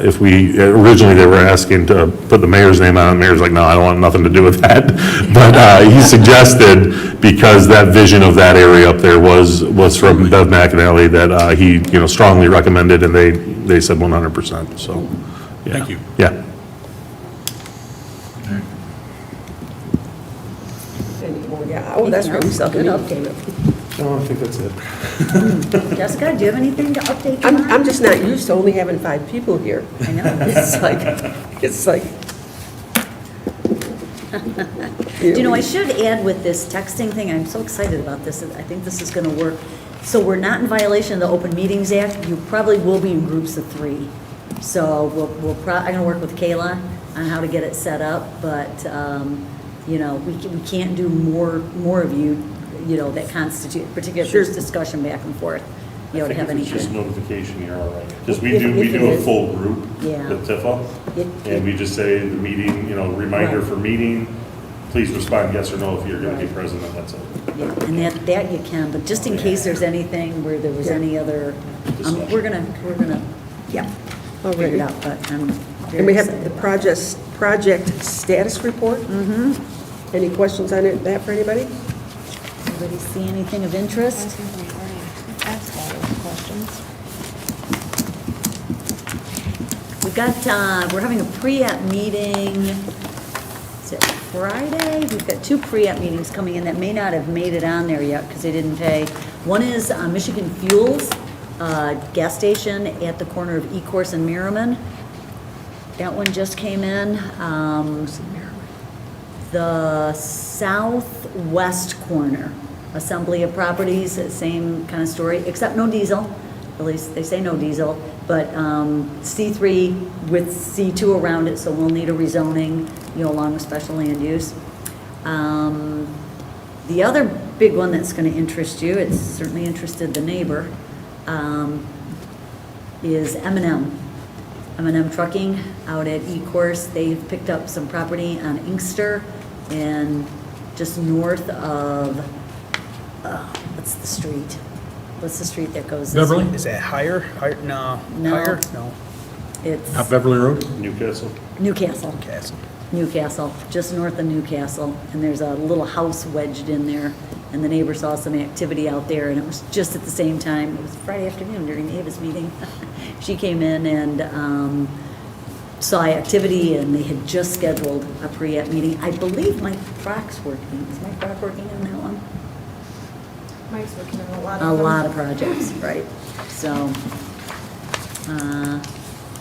Speaker 10: If we, originally they were asking to put the mayor's name on it. The mayor's like, no, I don't want nothing to do with that. But he suggested, because that vision of that area up there was from Bev McAnally, that he, strongly recommended, and they said 100%. So, yeah.
Speaker 5: Thank you.
Speaker 10: Yeah.
Speaker 1: Yeah, oh, that's really something.
Speaker 4: Good update.
Speaker 10: No, I think that's it.
Speaker 4: Jessica, do you have anything to update
Speaker 1: I'm
Speaker 4: tonight?
Speaker 1: just not used to only having 5 people here.
Speaker 4: I know.
Speaker 1: It's like,
Speaker 4: You know, I should add with this texting thing, I'm so excited about this, I think this is gonna work. So we're not in violation of the Open Meetings Act, you probably will be in groups of 3. So I'm gonna work with Kayla on how to get it set up, but, you know, we can't do more of you, you know, that constitute, particularly if there's discussion back and forth, you know, to have
Speaker 10: If it's just
Speaker 4: anything.
Speaker 10: notification, you're all right. Because we
Speaker 4: If
Speaker 10: do
Speaker 4: it
Speaker 10: a
Speaker 4: is.
Speaker 10: full group
Speaker 4: Yeah.
Speaker 10: with Tifa,
Speaker 4: It-
Speaker 10: and we just say the meeting, you know, reminder
Speaker 4: Right.
Speaker 10: for meeting, please respond yes or no if you're going to be
Speaker 4: Right.
Speaker 10: present, and that's it.
Speaker 4: Yeah, and that you can, but just in case there's anything where there was any other, we're gonna, yeah, figure it
Speaker 1: already.
Speaker 4: out, but I'm
Speaker 1: And
Speaker 4: very
Speaker 1: we have
Speaker 4: excited
Speaker 1: the
Speaker 4: about it.
Speaker 1: project status report. Any questions on it, that for anybody?
Speaker 4: Anybody see anything of interest?
Speaker 11: Ask all those questions.
Speaker 4: We've got, we're having a pre-app meeting, is it Friday? We've got 2 pre-app meetings coming in that may not have made it on there yet because they didn't pay. One is Michigan Fuels, gas station at the corner of Ecorse and Merriman. That one just came in. The southwest corner, Assembly of Properties, same kind of story, except no diesel. At least they say no diesel, but C3 with C2 around it, so we'll need a rezoning, you know, along with special land use. The other big one that's going to interest you, it's certainly interested the neighbor, is M&M. M&M Trucking out at Ecorse. They've picked up some property on Inkster and just north of, what's the street? What's the street that goes this
Speaker 5: Beverly?
Speaker 4: way?
Speaker 7: Is that higher? No.
Speaker 4: No.
Speaker 7: Higher? No.
Speaker 4: It's
Speaker 5: Up Beverly Road?
Speaker 10: Newcastle?
Speaker 4: Newcastle.
Speaker 7: Castle.
Speaker 4: Newcastle, just north of Newcastle, and there's a little house wedged in there, and the neighbor saw some activity out there, and it was just at the same time, it was Friday afternoon during Ava's meeting. She came in and saw activity, and they had just scheduled a pre-app meeting. I believe Mike Brock's working, is Mike Brock working on that one?
Speaker 11: Mike's working on a lot
Speaker 4: A
Speaker 11: of them.
Speaker 4: lot of projects, right. So,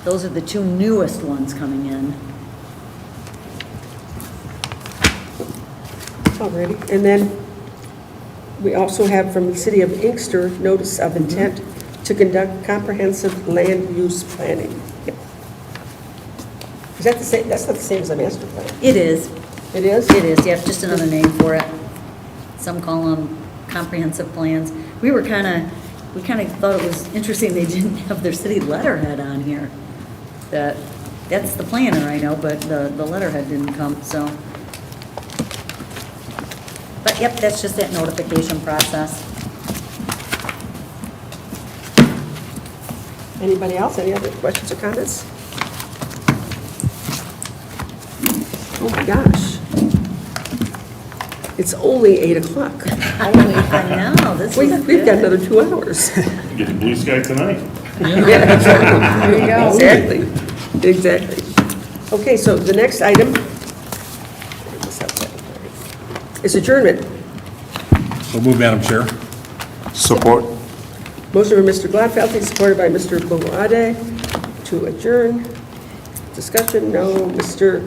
Speaker 4: those are the 2 newest ones coming in.
Speaker 1: Already. And then we also have from the city of Inkster, notice of intent to conduct comprehensive land use planning. Yep. Is that the same, that's not the same as a master plan?
Speaker 4: It is.
Speaker 1: It is?
Speaker 4: It is, yeah, just another name for it. Some call them comprehensive plans. We kind of thought it was interesting they didn't have their city letterhead on here. That's the planner, I know, but the letterhead didn't come, so. But yep, that's just that notification process.
Speaker 1: Anybody else? Any other questions or comments? Oh my gosh. It's only 8 o'clock.
Speaker 4: I know, this was
Speaker 1: We've got
Speaker 4: good.
Speaker 1: another 2 hours.
Speaker 10: Get the blue sky tonight.
Speaker 1: Yeah, exactly. There you go. Exactly. Okay, so the next item is adjournment.
Speaker 5: So move, Madam Chair.
Speaker 3: Support.
Speaker 1: Motion by Mr. Gladfeldt, supported by Mr. Boade to adjourn. Discussion, no. Mr.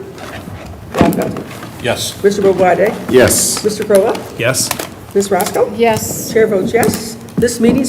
Speaker 1: Gladfeldt.
Speaker 5: Yes.
Speaker 1: Mr. Boade.
Speaker 3: Yes.
Speaker 1: Mr. Crowe.
Speaker 7: Yes?
Speaker 1: Ms. Roscoe.
Speaker 2: Yes.
Speaker 1: Chair votes yes. This meeting